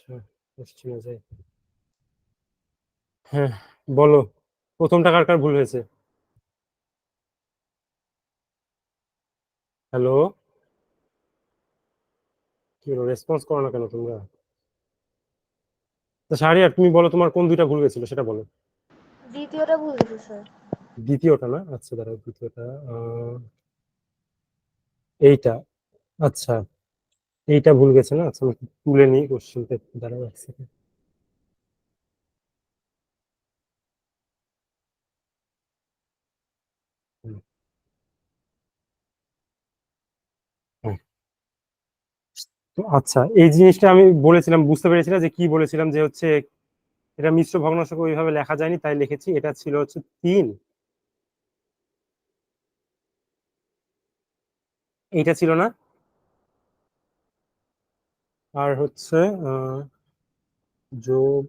আচ্ছা, কোশ্চেনে যাই। হ্যাঁ, বলো। প্রথমটা কার কার ভুল হয়েছে? হ্যালো, কি হলো, রেসপন্স করো না কেন তোমরা? তো শাহরিয়ার, তুমি বলো তোমার কোন দুইটা ভুল গেছিল সেটা বলো। দ্বিতীয়টা ভুল গেছে স্যার। দ্বিতীয়টা না? আচ্ছা দাঁড়াও, দ্বিতীয়টা এইটা। আচ্ছা, এইটা ভুল গেছে না? আচ্ছা, আমি তুলে নিই কোশ্চেনটা, একটু দাঁড়াও এক সেকেন্ড। তো আচ্ছা, এই জিনিসটা আমি বলেছিলাম, বুঝতে পেরেছিলাম যে কি বলেছিলাম, যে হচ্ছে এটা মিশ্র ভগ্নাংশকে ওইভাবে লেখা যায়নি, তাই লিখেছি। এটা ছিল হচ্ছে 3, এইটা ছিল না। আর হচ্ছে যোগ,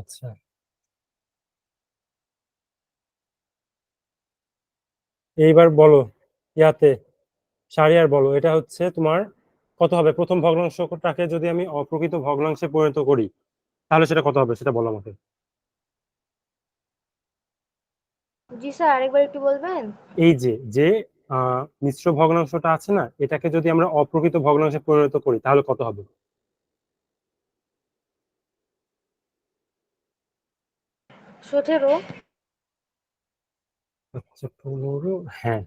আচ্ছা এইবার বলো ইয়াতে, সারিয়ার বলো, এটা হচ্ছে তোমার কত হবে? প্রথম ভগ্নাংশটাকে যদি আমি অপ্রকৃত ভগ্নাংশে পরিণত করি তাহলে সেটা কত হবে, সেটা বলো আমাকে। জি স্যার, আরেকবার একটু বলবেন? এই যে যে মিশ্র ভগ্নাংশটা আছে না, এটাকে যদি আমরা অপ্রকৃত ভগ্নাংশে পরিণত করি তাহলে কত হবে? 17। আচ্ছা 15, হ্যাঁ,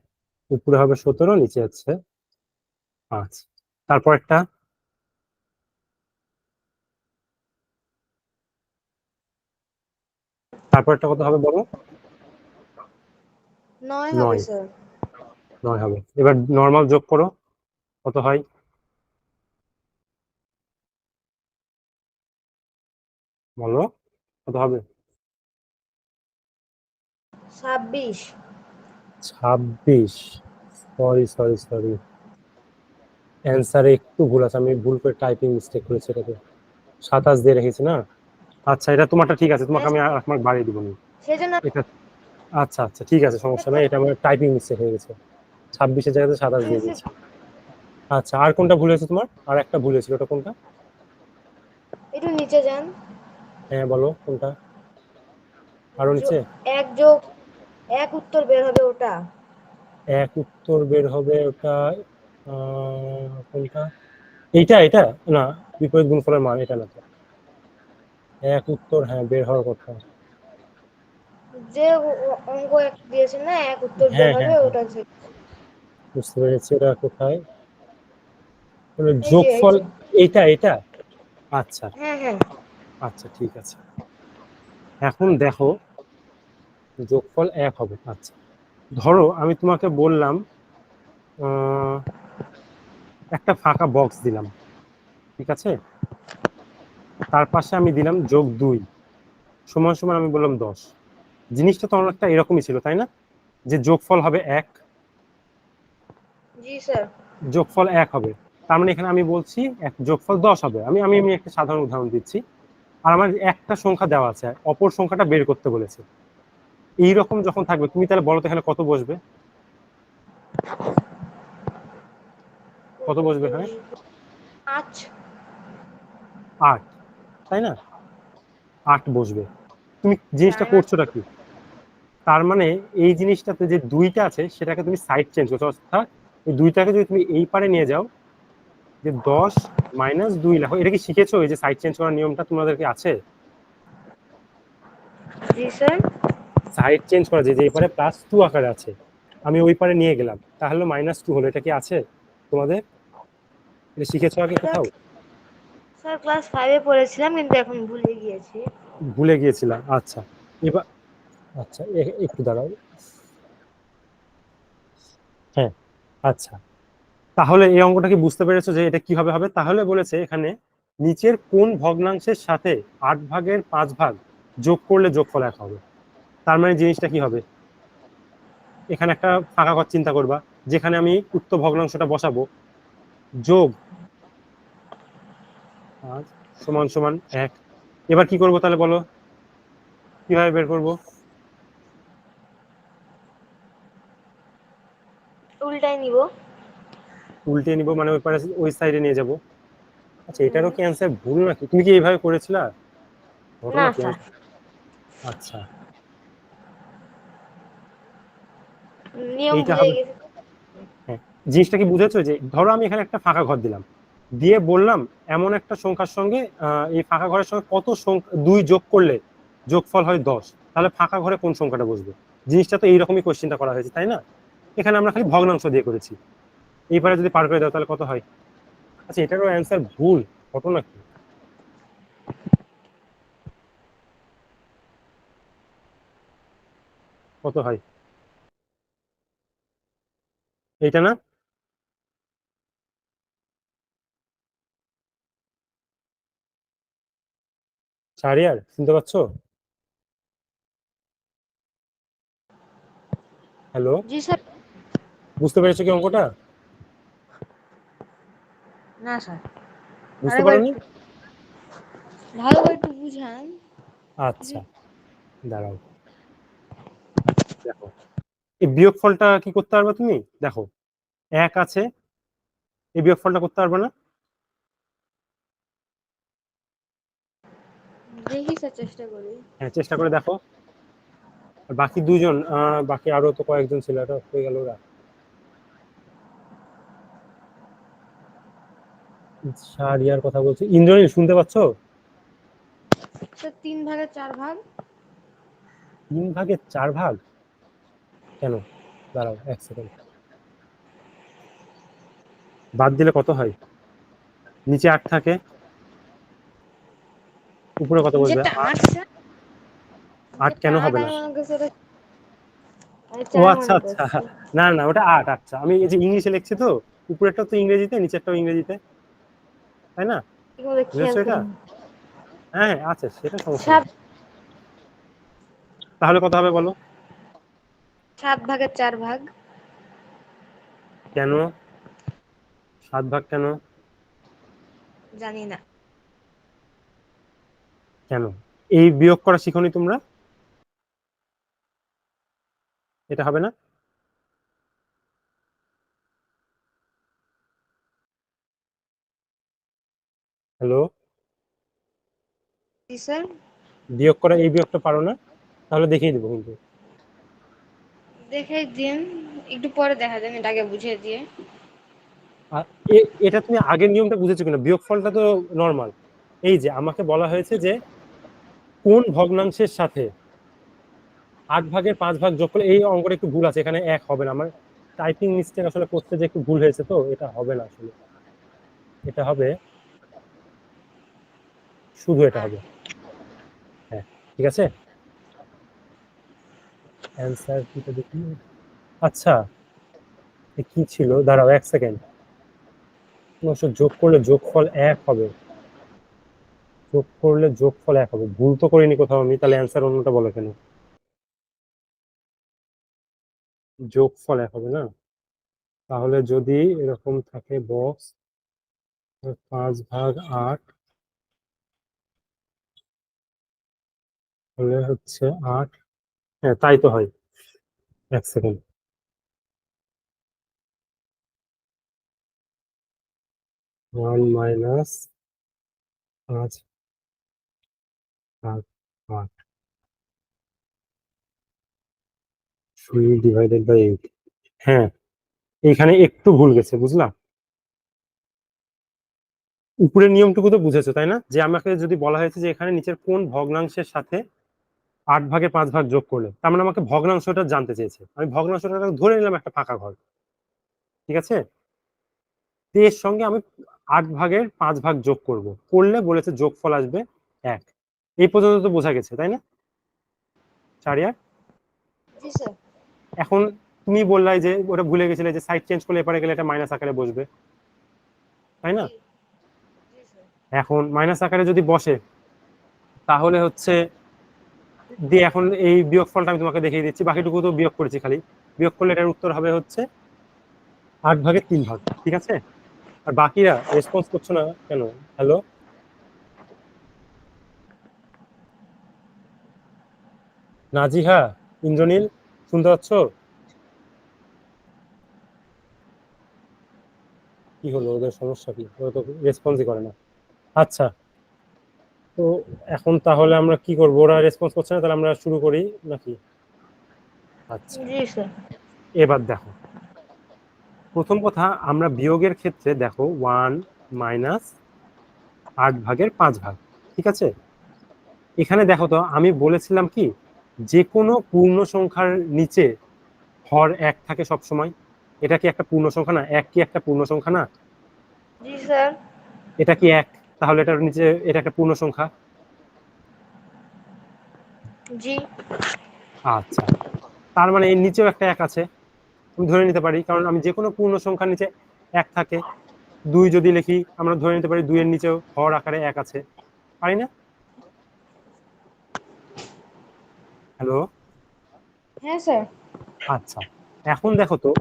উপরে হবে 17, নিচে হচ্ছে 5। তারপর একটা, তারপর একটা কত হবে বলো? 9 হবে 9। স্যার। 9 হবে। এবার নর্মাল যোগ করো, কত হয় বলো, কত হবে? 26। 26। সরি সরি সরি, অ্যান্সারে একটু ভুল আছে, আমি ভুল করে টাইপিং মিস্টেক করেছি, এটাকে 27 দিয়ে রেখেছি না। আচ্ছা, এটা তোমারটা ঠিক আছে, তোমাকে হ্যাঁ আমি আর মার্ক বাড়িয়ে দিব না সেজন্য। এটা। আচ্ছা আচ্ছা, ঠিক আছে, সমস্যা নাই, এটা আমার টাইপিং মিস্টেক হয়ে গেছে, 26-এর জায়গাতে 27 দিয়ে দিয়েছি। আচ্ছা, আর কোনটা ভুল হয়েছে তোমার? আর একটা ভুল হয়েছিল, ওটা কোনটা? একটু নিচে যান। হ্যাঁ বলো কোনটা, আরো নিচে। 1 যোগ 1 উত্তর বের হবে ওটা। এক উত্তর বের হবে ওটা, কোনটা? এইটা, এটা না, বিপরীত গুণফলের মান এটা না তো। এক উত্তর, হ্যাঁ, বের হওয়ার কথা। যে অঙ্ক এক দিয়েছেন না, 1 উত্তর বের হ্যাঁ হবে হ্যাঁ হ্যাঁ, ওটা। বুঝতে পেরেছি, ওটা কোথায় এই যে এই যোগফল? যে। এইটা এটা, আচ্ছা হ্যাঁ হ্যাঁ। আচ্ছা, ঠিক আছে। এখন দেখো, যোগফল 1 হবে। আচ্ছা, ধরো আমি তোমাকে বললাম একটা ফাঁকা বক্স দিলাম, ঠিক আছে, তার পাশে আমি দিলাম +2 সমান সমান, আমি বললাম 10। জিনিসটা তো অনেকটা এরকমই ছিল, তাই না? যে যোগফল হবে 1, জি স্যার। যোগফল 1 হবে, তার মানে এখানে আমি বলছি যোগফল 10 হবে। আমি আমি আমি একটা সাধারণ উদাহরণ দিচ্ছি। আর আমার একটা সংখ্যা দেওয়া আছে, অপর সংখ্যাটা বের করতে বলেছে। এইরকম যখন থাকবে, তুমি তাহলে বলো তো এখানে কত বসবে? কত বসবে এখানে? 8। 8, তাই না? 8 বসবে। তুমি জিনিসটা করছোটা কি? তার মানে এই জিনিসটাতে যে 2টা আছে সেটাকে তুমি সাইড চেঞ্জ করছো, অর্থাৎ এই 2টাকে যদি তুমি এই পারে নিয়ে যাও, যে 10 - 2 লেখো। এটা কি শিখেছো, এই যে সাইড চেঞ্জ করার নিয়মটা তোমাদেরকে আছে? জি স্যার। সাইড চেঞ্জ করা, যে এই পারে +2 আকারে আছে, আমি ওই পারে নিয়ে গেলাম, তাহলে -2 হলো। এটা কি আছে তোমাদের? এটা শিখেছো আগে কোথাও? স্যার ক্লাস 5 এ পড়েছিলাম কিন্তু এখন ভুলে গিয়েছি। ভুলে গিয়েছিলাম, আচ্ছা। এবার আচ্ছা, একটু দাঁড়াও। হ্যাঁ, আচ্ছা, তাহলে এই অঙ্কটা কি বুঝতে পেরেছো যে এটা কিভাবে হবে? তাহলে বলেছে এখানে নিচের কোন ভগ্নাংশের সাথে 8/5 যোগ করলে যোগফল 1 হবে। তার মানে জিনিসটা কি হবে? এখানে একটা ফাঁকা ঘর চিন্তা করবা, যেখানে আমি উক্ত ভগ্নাংশটা বসাবো, যোগ 5 সমান সমান 1। এবার কি করব তাহলে বলো, কিভাবে বের করব? উল্টাই নিব। উল্টে নিব মানে ওই পারে ওই সাইডে নিয়ে যাব। আচ্ছা, এটারও কি অ্যান্সার ভুল নাকি? তুমি কি এইভাবে করেছিলা? না ঘটনা কি? স্যার, আচ্ছা, নিয়ম এইটা ভুলে হবে। গেছি। হ্যাঁ, জিনিসটা কি বুঝেছো? যে ধরো আমি এখানে একটা ফাঁকা ঘর দিলাম, দিয়ে বললাম এমন একটা সংখ্যার সঙ্গে এই ফাঁকা ঘরের সঙ্গে কত সংখ্যা 2 যোগ করলে যোগফল হয় 10, তাহলে ফাঁকা ঘরে কোন সংখ্যাটা বসবে? জিনিসটা তো এইরকমই কোশ্চেনটা করা হয়েছে, তাই না? এখানে আমরা খালি ভগ্নাংশ দিয়ে করেছি। এইবারে যদি পার করে দাও তাহলে কত হয়? আচ্ছা, এটারও অ্যান্সার ভুল, ঘটনা কি? কত হয়? এইটা না? শাহরিয়ার, শুনতে পাচ্ছ? হ্যালো, জি স্যার। বুঝতে পেরেছো কি অঙ্কটা? না স্যার, বুঝতে আরেকবার পারোনি? একটু ভালো করে একটু বুঝান। আচ্ছা, দাঁড়াও, দেখো এই বিয়োগফলটা কি করতে পারবে তুমি? দেখো, 1 আছে, এই বিয়োগফলটা করতে পারবে না? দেখি স্যার, চেষ্টা করি। হ্যাঁ, চেষ্টা করে দেখো। আর বাকি দুজন, বাকি আরো তো কয়েকজন ছিল, এটা হয়ে গেল ওরা। শাহরিয়ার কথা বলছি, ইন্দ্রনীল শুনতে পাচ্ছ? স্যার 3 ভাগের 4 ভাগ। 3 ভাগের 4 ভাগ? কেন? দাঁড়াও 1 সেকেন্ড, বাদ দিলে কত হয়? নিচে 8 থাকে, উপরে কত বসবে? নিচেরটা 8। 8 স্যার। 8 নিচেরটা কেন 8, হবে না? আমি মনে করছি ওটা, আমি ও 4 আচ্ছা মনে আচ্ছা, করছি। না না, ওটা 8। আচ্ছা, আমি এই যে ইংলিশে লিখছি তো, উপরেরটা তো ইংরেজিতে, নিচেরটাও ইংরেজিতে, তাই না? ঠিক মতো খেয়াল বুঝেছো এটা? করিনি। হ্যাঁ হ্যাঁ, আচ্ছা, সেটা সমস্যা নেই। 7 তাহলে কত হবে বলো? 7 ভাগের 4 ভাগ। কেন 7 ভাগ কেন? জানি না। কেন এই বিয়োগ করা শিখোনি তোমরা? এটা হবে না? হ্যালো, জি স্যার। বিয়োগ করা এই বিয়োগটা পারো না? তাহলে দেখিয়ে দিবো কিন্তু। দেখাই দিন, একটু পরে দেখা যাবে, এটাকে বুঝিয়ে দিয়ে। আর এটা তুমি আগের নিয়মটা বুঝেছো কিনা? বিয়োগফলটা তো নর্মাল। এই যে আমাকে বলা হয়েছে যে কোন ভগ্নাংশের সাথে 8 ভাগের 5 ভাগ যোগ করলে, এই অঙ্কটা একটু ভুল আছে, এখানে 1 হবে না। আমার টাইপিং মিস্টেক আসলে করতে যে একটু ভুল হয়েছে, তো এটা হবে না আসলে। এটা হবে, শুধু এটা আর হবে। হ্যাঁ, ঠিক আছে। অ্যান্সার কিটা দেখি। আচ্ছা, কি ছিল, দাঁড়াও 1 সেকেন্ড। অবশ্য যোগ করলে যোগফল 1 হবে, যোগ করলে যোগফল 1 হবে, ভুল তো করিনি কোথাও আমি, তাহলে অ্যান্সার অন্যটা বলো কেন? যোগফল 1 হবে না? তাহলে যদি এরকম থাকে বক্স, 5 ভাগ 8 হলে হচ্ছে 8। হ্যাঁ, তাই তো হয়। 1 সেকেন্ড, 1 - 5 ভাগ 8 3/8। হ্যাঁ, এখানে একটু ভুল গেছে, বুঝলাম। উপরের নিয়মটুকু তো বুঝেছো, তাই না? যে আমাকে যদি বলা হয়েছে যে এখানে নিচের কোন ভগ্নাংশের সাথে 8 ভাগের 5 ভাগ যোগ করলে, তার মানে আমাকে ভগ্নাংশটা জানতে চেয়েছে। আমি ভগ্নাংশটা ধরে নিলাম একটা ফাঁকা ঘর, ঠিক আছে। তো এর সঙ্গে আমি 8 ভাগের 5 ভাগ যোগ করব, করলে বলেছে যোগফল আসবে 1। এই পর্যন্ত তো বোঝা গেছে, তাই না চারিয়া? জি স্যার। এখন তুমি বললাই যে ওটা ভুলে গেছিলে যে সাইড চেঞ্জ করলে এপারে গেলে এটা মাইনাস আকারে বসবে, তাই না? জি জি স্যার। এখন মাইনাস আকারে যদি বসে, তাহলে হচ্ছে দিয়ে এখন এই বিয়োগফলটা আমি তোমাকে দেখিয়ে দিচ্ছি, বাকিটুকু তো বিয়োগ করেছি খালি। বিয়োগ করলে এটার উত্তর হবে হচ্ছে 8/3 ঠিক আছে। আর বাকিরা রেসপন্স করছো না কেন? হ্যালো, নাজিহা, ইন্দ্রনীল, শুনতে পাচ্ছ? কি হলো, ওদের সমস্যা কি? ওরা তো রেসপন্সই করে না। আচ্ছা, তো এখন তাহলে আমরা কি করবো? ওরা রেসপন্স করছে না, তাহলে আমরা শুরু করি নাকি? আচ্ছা, জি স্যার। এবার দেখো, প্রথম কথা, আমরা বিয়োগের ক্ষেত্রে দেখো 1 - 8/5, ঠিক আছে। এখানে দেখো তো, আমি বলেছিলাম কি, যে কোনো পূর্ণ সংখ্যার নিচে হর 1 থাকে সব সময়। এটা কি একটা পূর্ণ সংখ্যা না? 1 কি একটা পূর্ণ সংখ্যা না? জি স্যার। এটা কি 1? তাহলে এটার নিচে এটা একটা পূর্ণ সংখ্যা। জি। আচ্ছা, তার মানে এর নিচেও একটা 1 আছে, আমি ধরে নিতে পারি, কারণ আমি যে কোনো পূর্ণ সংখ্যার নিচে 1 থাকে। 2 যদি লিখি, আমরা ধরে নিতে পারি 2 এর নিচেও হর আকারে 1 আছে, পারি না? হ্যালো। হ্যাঁ স্যার। আচ্ছা, এখন দেখো তো,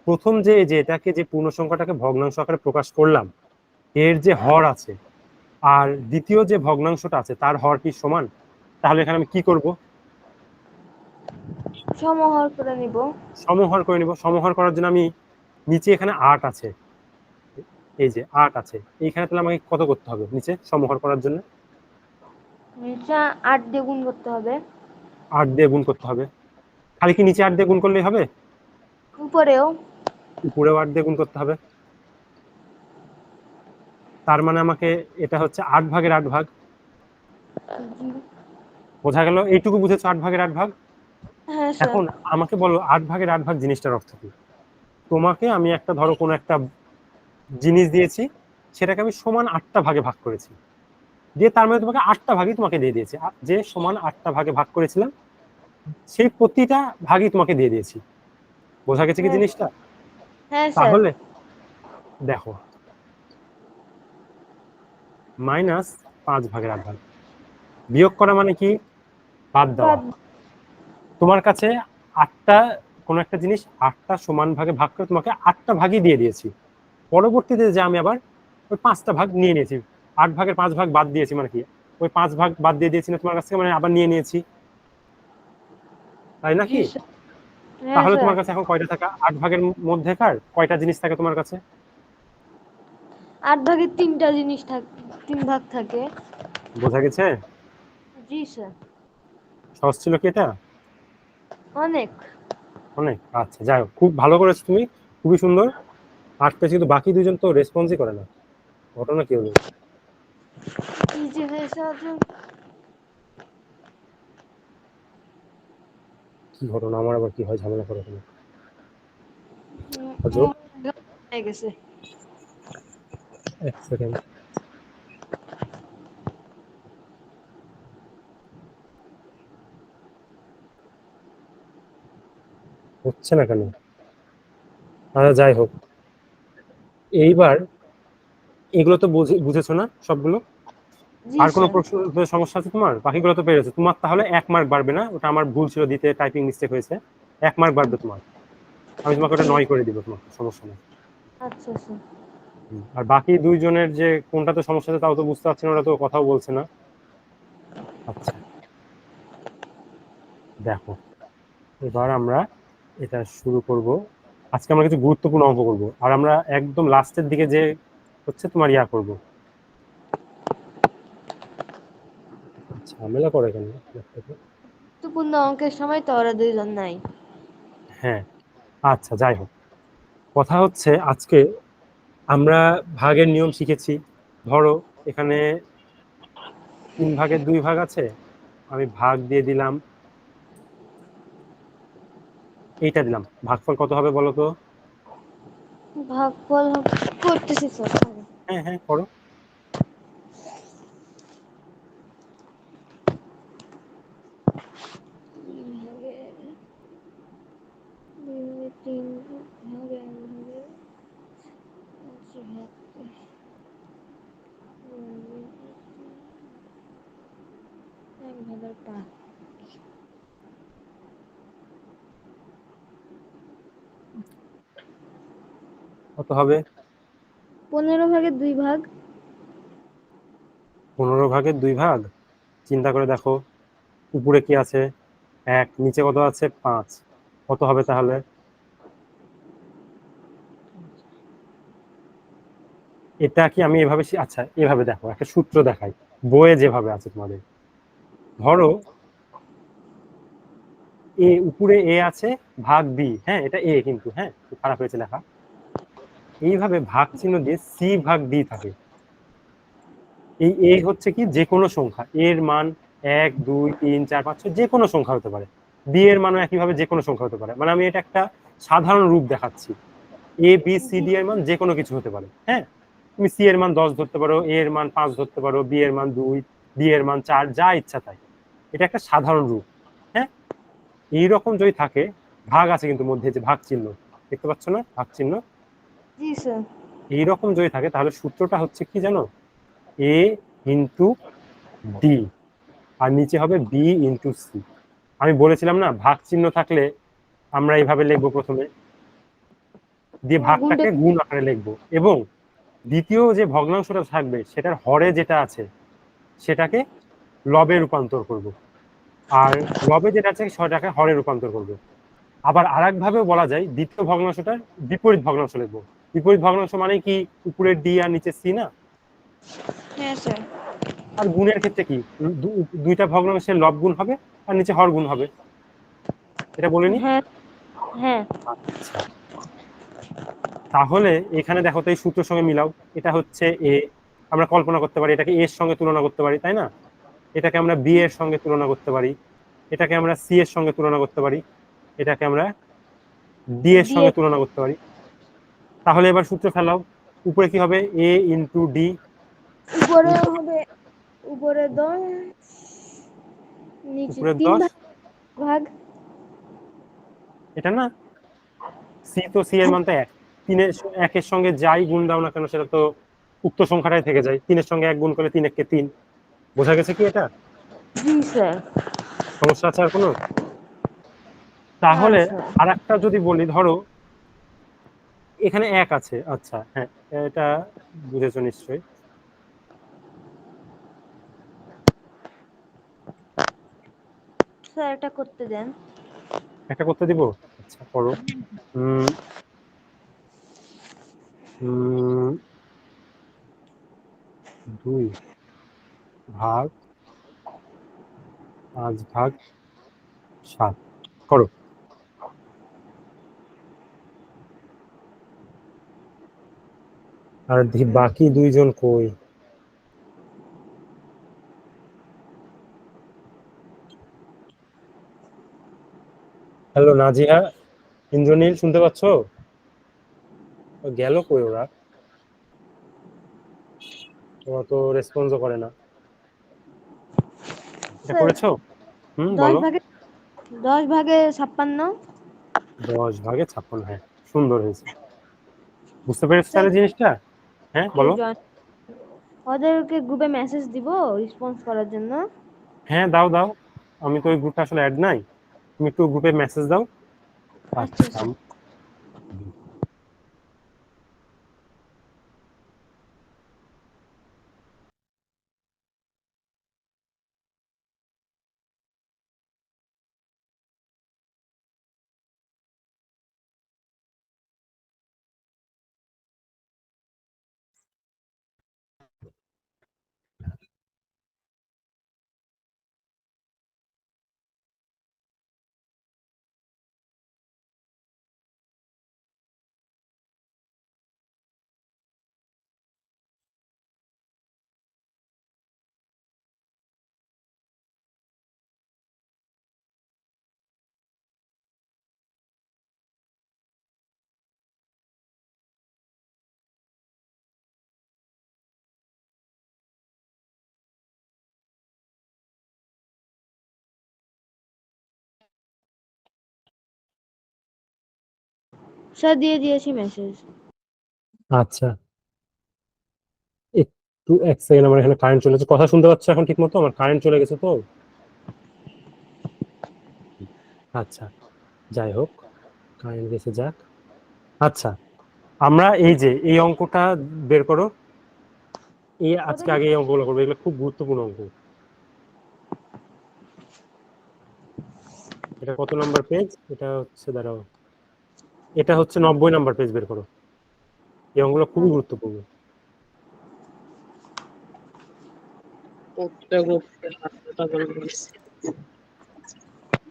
প্রথম যে যে এটাকে যে পূর্ণ সংখ্যাটাকে ভগ্নাংশ আকারে প্রকাশ করলাম, এর যে হর আছে আর দ্বিতীয় যে ভগ্নাংশটা আছে তার হর কি সমান? তাহলে এখানে আমি কি করব? সমহর করে নিব। সমহর করে নিব। সমহর করার জন্য আমি নিচে এখানে 8 আছে, এই যে 8 আছে, এইখানে তাহলে আমাকে কত করতে হবে নিচে সমহর করার জন্য? নিচে 8 দিয়ে গুণ করতে হবে। 8 দিয়ে গুণ করতে হবে। খালি কি নিচে 8 দিয়ে গুণ করলেই হবে? উপরেও। উপরেও 8 দিয়ে গুণ করতে হবে। তার মানে আমাকে এটা হচ্ছে 8/8। জি। বোঝা গেল? এইটুকু বুঝেছো 8/8? হ্যাঁ স্যার। এখন আমাকে বলো 8/8 জিনিসটার অর্থ কি? তোমাকে আমি একটা, ধরো কোনো একটা জিনিস দিয়েছি, সেটাকে আমি সমান 8টা ভাগে ভাগ করেছি, দিয়ে তার মানে তোমাকে 8টা ভাগই তোমাকে দিয়ে দিয়েছি। যে সমান 8টা ভাগে ভাগ করেছিলাম, সেই প্রতিটা ভাগই তোমাকে দিয়ে দিয়েছি। বোঝা গেছে কি হ্যাঁ। জিনিসটা? হ্যাঁ স্যার। তাহলে দেখো, -5/8, বিয়োগ করা মানে কি? বাদ দেওয়া। বাদ। তোমার কাছে 8টা, কোন একটা জিনিস 8টা সমান ভাগে ভাগ করে তোমাকে 8টা ভাগই দিয়ে দিয়েছি, পরবর্তীতে যে আমি আবার ওই 5টা ভাগ নিয়ে নিয়েছি, 8/5 বাদ দিয়েছি, মানে কি ওই 5 ভাগ বাদ দিয়ে দিয়েছি না তোমার কাছ থেকে, মানে আবার নিয়ে নিয়েছি, তাই জি নাকি? স্যার। হ্যাঁ তাহলে স্যার। তোমার কাছে এখন কয়টা থাকে? 8 ভাগের মধ্যেকার কয়টা জিনিস থাকে তোমার কাছে? 8 ভাগের 3টা জিনিস থাকে, 3 ভাগ থাকে। বোঝা গেছে? জি স্যার। সহজ ছিল কি এটা? অনেক। অনেক। আচ্ছা, যাই হোক, খুব ভালো করেছো তুমি, খুবই সুন্দর। 8 পেয়েছি, কিন্তু বাকি দুইজন তো রেসপন্সই করে না, ঘটনা কি হলো? কি যে হয়েছে ওদের? কি ঘটনা, আমার আবার কি হয়, ঝামেলা করে তুমি? উম, আজব। হয়ে গেছে। 1 সেকেন্ড। হচ্ছে না কেন? আচ্ছা, যাই হোক, এইবার এগুলো তো বুঝেছো না সবগুলো? জি আর কোনো স্যার। প্রশ্ন সমস্যা আছে তোমার? বাকিগুলো তো পেরেছো তোমার, তাহলে 1 মার্ক বাড়বে না, ওটা আমার ভুল ছিল দিতে, টাইপিং মিস্টেক হয়েছে। 1 মার্ক বাড়বে তোমার, আমি তোমাকে ওটা জি। 9 করে দিব, তোমাকে সমস্যা নেই। আচ্ছা স্যার। আর বাকি দুইজনের যে কোনটাতে সমস্যা আছে তাও তো বুঝতে পারছি না, ওরা তো কথাও বলছে না। আচ্ছা, দেখো, এবার আমরা এটা শুরু করব। আজকে আমরা কিছু গুরুত্বপূর্ণ অঙ্ক করব, আর আমরা একদম লাস্টের দিকে যে হচ্ছে তোমার ইয়া করব। ঝামেলা করে কেন ল্যাপটপে? গুরুত্বপূর্ণ অঙ্কের সময় তো ওরা দুইজন নাই। হ্যাঁ, আচ্ছা, যাই হোক, কথা হচ্ছে আজকে আমরা ভাগের নিয়ম শিখেছি। ধরো এখানে 3/2 আছে, আমি ভাগ দিয়ে দিলাম, এইটা দিলাম, ভাগফল কত হবে বলো তো? ভাগফল করতেছি স্যার। হ্যাঁ হ্যাঁ, করো। 1/5। কত হবে? 15/2 ভাগ। 15/2 ভাগ। চিন্তা করে দেখো, উপরে কি আছে? 1, নিচে কত আছে? 5। কত হবে তাহলে? এটা কি আমি এভাবে আচ্ছা এভাবে দেখো, একটা সূত্র দেখাই, বইয়ে যেভাবে আছে তোমাদের। ধরো উপরে এ আছে, ভাগ বি, হ্যাঁ এটা এ, কিন্তু হ্যাঁ খুব খারাপ হয়েছে লেখা। এইভাবে ভাগ চিহ্ন দিয়ে সি ভাগ ডি থাকে। এই এ হচ্ছে কি যে কোনো সংখ্যা, এর মান 1, 2, 3, 4, 5, 6 যে কোনো সংখ্যা হতে পারে। বি এর মানও একইভাবে যে কোনো সংখ্যা হতে পারে। মানে আমি এটা একটা সাধারণ রূপ দেখাচ্ছি। এ বি সি ডি এর মান যে কোনো কিছু হতে পারে। হ্যাঁ, তুমি সি এর মান 10 ধরতে পারো, এ এর মান 5 ধরতে পারো, বি এর মান 2, ডি এর মান 4, যা ইচ্ছা তাই। এটা একটা সাধারণ রূপ। হ্যাঁ, এইরকম যদি থাকে, ভাগ আছে কিন্তু মধ্যে, যে ভাগ চিহ্ন দেখতে পাচ্ছ না, ভাগ চিহ্ন, জি স্যার। এইরকম যদি থাকে তাহলে সূত্রটা হচ্ছে কি জানো? এ ইন্টু ডি, আর নিচে হবে বি ইন্টু সি। আমি বলেছিলাম না, ভাগ চিহ্ন থাকলে আমরা এইভাবে লিখবো প্রথমে, দিয়ে ভাগটাকে গুণ আকারে লিখবো, এবং দ্বিতীয় যে ভগ্নাংশটা থাকবে সেটার হরে যেটা আছে সেটাকে লবে রূপান্তর করব, আর লবে যেটা আছে সেটাকে হরে রূপান্তর করব। আবার আরেক ভাবেও বলা যায়, দ্বিতীয় ভগ্নাংশটার বিপরীত ভগ্নাংশ লিখবো। বিপরীত ভগ্নাংশ মানে কি? উপরের ডি আর নিচে সি না? হ্যাঁ স্যার। আর গুণের ক্ষেত্রে কি, দুইটা ভগ্নাংশের লব গুণ হবে আর নিচে হর গুণ হবে, এটা বলিনি? হ্যাঁ হ্যাঁ। আচ্ছা, তাহলে এখানে দেখো তো, এই সূত্রের সঙ্গে মিলাও। এটা হচ্ছে এ, আমরা কল্পনা করতে পারি এটাকে এর সঙ্গে তুলনা করতে পারি, তাই না? এটাকে আমরা বি এর সঙ্গে তুলনা করতে পারি, এটাকে আমরা সি এর সঙ্গে তুলনা করতে পারি, এটাকে আমরা ডি এর সঙ্গে তুলনা করতে পারি। তাহলে এবার সূত্র ফেলাও, উপরে কি হবে? এ ইন্টু ডি। উপরে হবে উপরে 10, নিচে উপরে 3 10, ভাগ। এটা না, সি তো, সি এর মান তো 1, 1-এর সঙ্গে যাই গুণ দাও না কেন সেটা তো উক্ত সংখ্যাটাই থেকে যায়। 3-এর সঙ্গে 1 গুণ করলে 3 1 কে 3। বোঝা গেছে কি এটা? জি স্যার। সমস্যা আছে আর কোনো? তাহলে আচ্ছা আর একটা যদি বলি, ধরো এখানে 1 আছে, আচ্ছা হ্যাঁ, এটা বুঝেছো নিশ্চয়ই। স্যার এটা করতে দেন। একটা করতে দিব, আচ্ছা করো। 2 ভাগ 5/7 করো। আর বাকি দুইজন কই? হ্যালো নাজিহা, ইন্দ্রনীল, শুনতে পাচ্ছ? গেল কই ওরা? ওরা তো রেসপন্সও করে না। এটা স্যার করেছো? 10 বলো। ভাগে 10/56। 10/56, হ্যাঁ সুন্দর হয়েছে। বুঝতে পেরেছো স্যার তাহলে জিনিসটা? হ্যাঁ বলো। ওদেরকে গ্রুপে মেসেজ দিব রেসপন্স করার জন্য। হ্যাঁ দাও দাও, আমি তো ওই গ্রুপে আসলে অ্যাড নাই, তুমি একটু গ্রুপে মেসেজ দাও। আচ্ছা আচ্ছা, স্যার। স্যার দিয়ে দিয়েছি মেসেজ। আচ্ছা, একটু 1 সেকেন্ড, আমার এখানে কারেন্ট চলে গেছে। কথা শুনতে পাচ্ছ এখন ঠিক মতো? আমার কারেন্ট চলে গেছে তো। আচ্ছা, যাই হোক, কারেন্ট গেছে যাক। আচ্ছা, আমরা এই যে এই অঙ্কটা বের করো, এই আজকে আগে এই অঙ্কগুলো করবো, এগুলো খুব গুরুত্বপূর্ণ অঙ্ক। এটা কত নাম্বার পেজ? এটা হচ্ছে, দাঁড়াও, এটা হচ্ছে 90 নাম্বার পেজ, বের করো। এই অঙ্কগুলো খুবই গুরুত্বপূর্ণ।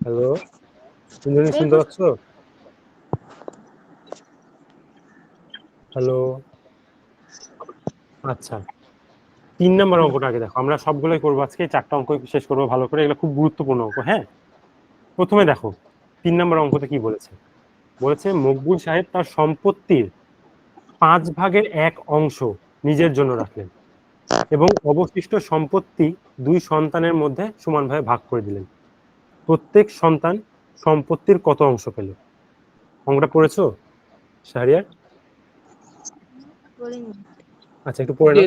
হ্যালো, তুমি শুনতে পাচ্ছ? হ্যালো, আচ্ছা 3 নাম্বার অঙ্কটা আগে দেখো, আমরা সবগুলোই করবো আজকে, 4টা অঙ্ক শেষ করবো ভালো করে, এগুলো খুব গুরুত্বপূর্ণ অঙ্ক। হ্যাঁ, প্রথমে দেখো 3 নাম্বার অঙ্কতে কি বলেছে। বলেছে মকবুল সাহেব তার সম্পত্তির 5/1 অংশ নিজের জন্য রাখলেন এবং অবশিষ্ট সম্পত্তি 2 সন্তানের মধ্যে সমানভাবে ভাগ করে দিলেন। প্রত্যেক সন্তান সম্পত্তির কত অংশ পেল? অঙ্কটা পড়েছো শাহরিয়ার? আচ্ছা, একটু পড়ে নাও।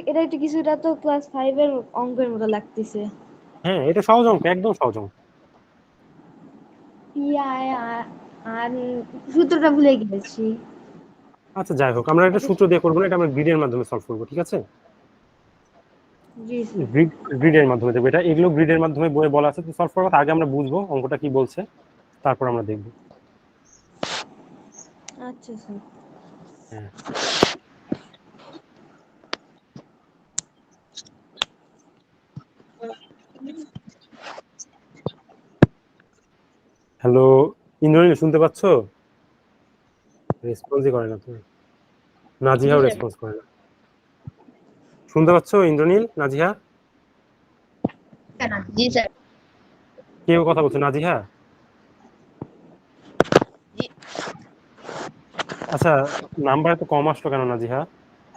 এটা একটু কিছুটা তো ক্লাস 5 এর অঙ্কের মতো লাগতেছে। হ্যাঁ, এটা সহজ অঙ্ক, একদম সহজ অঙ্ক। আর সূত্রটা ভুলে গেছি। আচ্ছা যাই হোক, আমরা একটা সূত্র দিয়ে করবো না, এটা আমরা গ্রিডের মাধ্যমে সলভ করবো, ঠিক আছে? জি স্যার। গ্রিডের মাধ্যমে দেখবো এটা, এগুলো গ্রিডের মাধ্যমে বইয়ে বলা আছে, তো সলভ করার আগে আমরা বুঝবো অঙ্কটা কি বলছে, তারপর আমরা দেখবো। আচ্ছা স্যার। হ্যাঁ, হ্যালো ইন্দ্রনীল, শুনতে পাচ্ছ? রেসপন্সই করে না তুমি, নাজিহাও রেসপন্স করে না। শুনতে পাচ্ছ ইন্দ্রনীল, নাজিহা? জি স্যার। কেউ কথা বলছো? নাজিহা? আচ্ছা, নাম্বার এত কম আসলো কেন নাজিহা?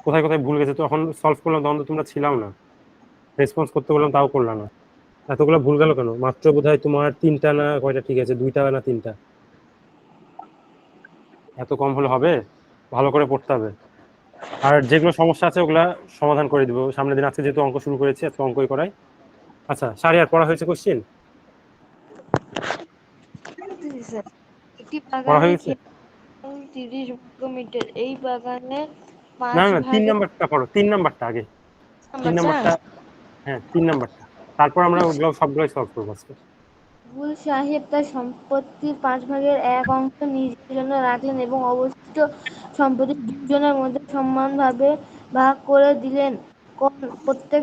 কোথায় কোথায় ভুল গেছে? তো এখন সলভ করলাম, তখন তো তোমরা ছিলাও না, রেসপন্স করতে বললাম তাও করলা না। এতগুলো ভুল গেল কেন? মাত্র বোধহয় তোমার 3টা না কয়টা ঠিক আছে, 2টা না 3টা। এত কম হলে হবে? ভালো করে পড়তে হবে। আর যেগুলো সমস্যা আছে ওগুলা সমাধান করে দিব সামনের দিন। আজকে যেহেতু অঙ্ক শুরু করেছি, আজকে অঙ্কই করাই। আচ্ছা শাহরিয়ার, পড়া হয়েছে কোশ্চিন? জি স্যার। একটি পড়া বাগানে হয়ে গেছে? 30 বর্গমিটার। এই বাগানে না 5 না, 3 ভাগে নাম্বারটা পড়ো, 3 নাম্বারটা আগে, 3 নাম্বারটা। হ্যাঁ, 3 নাম্বারটা, তারপর আমরা ওগুলো সবগুলোই সলভ করবো আজকে। মকবুল সাহেব তার সম্পত্তির 5/1 অংশ নিজের জন্য রাখলেন এবং অবশিষ্ট সম্পত্তি দুজনের মধ্যে সমানভাবে ভাগ করে দিলেন। প্রত্যেক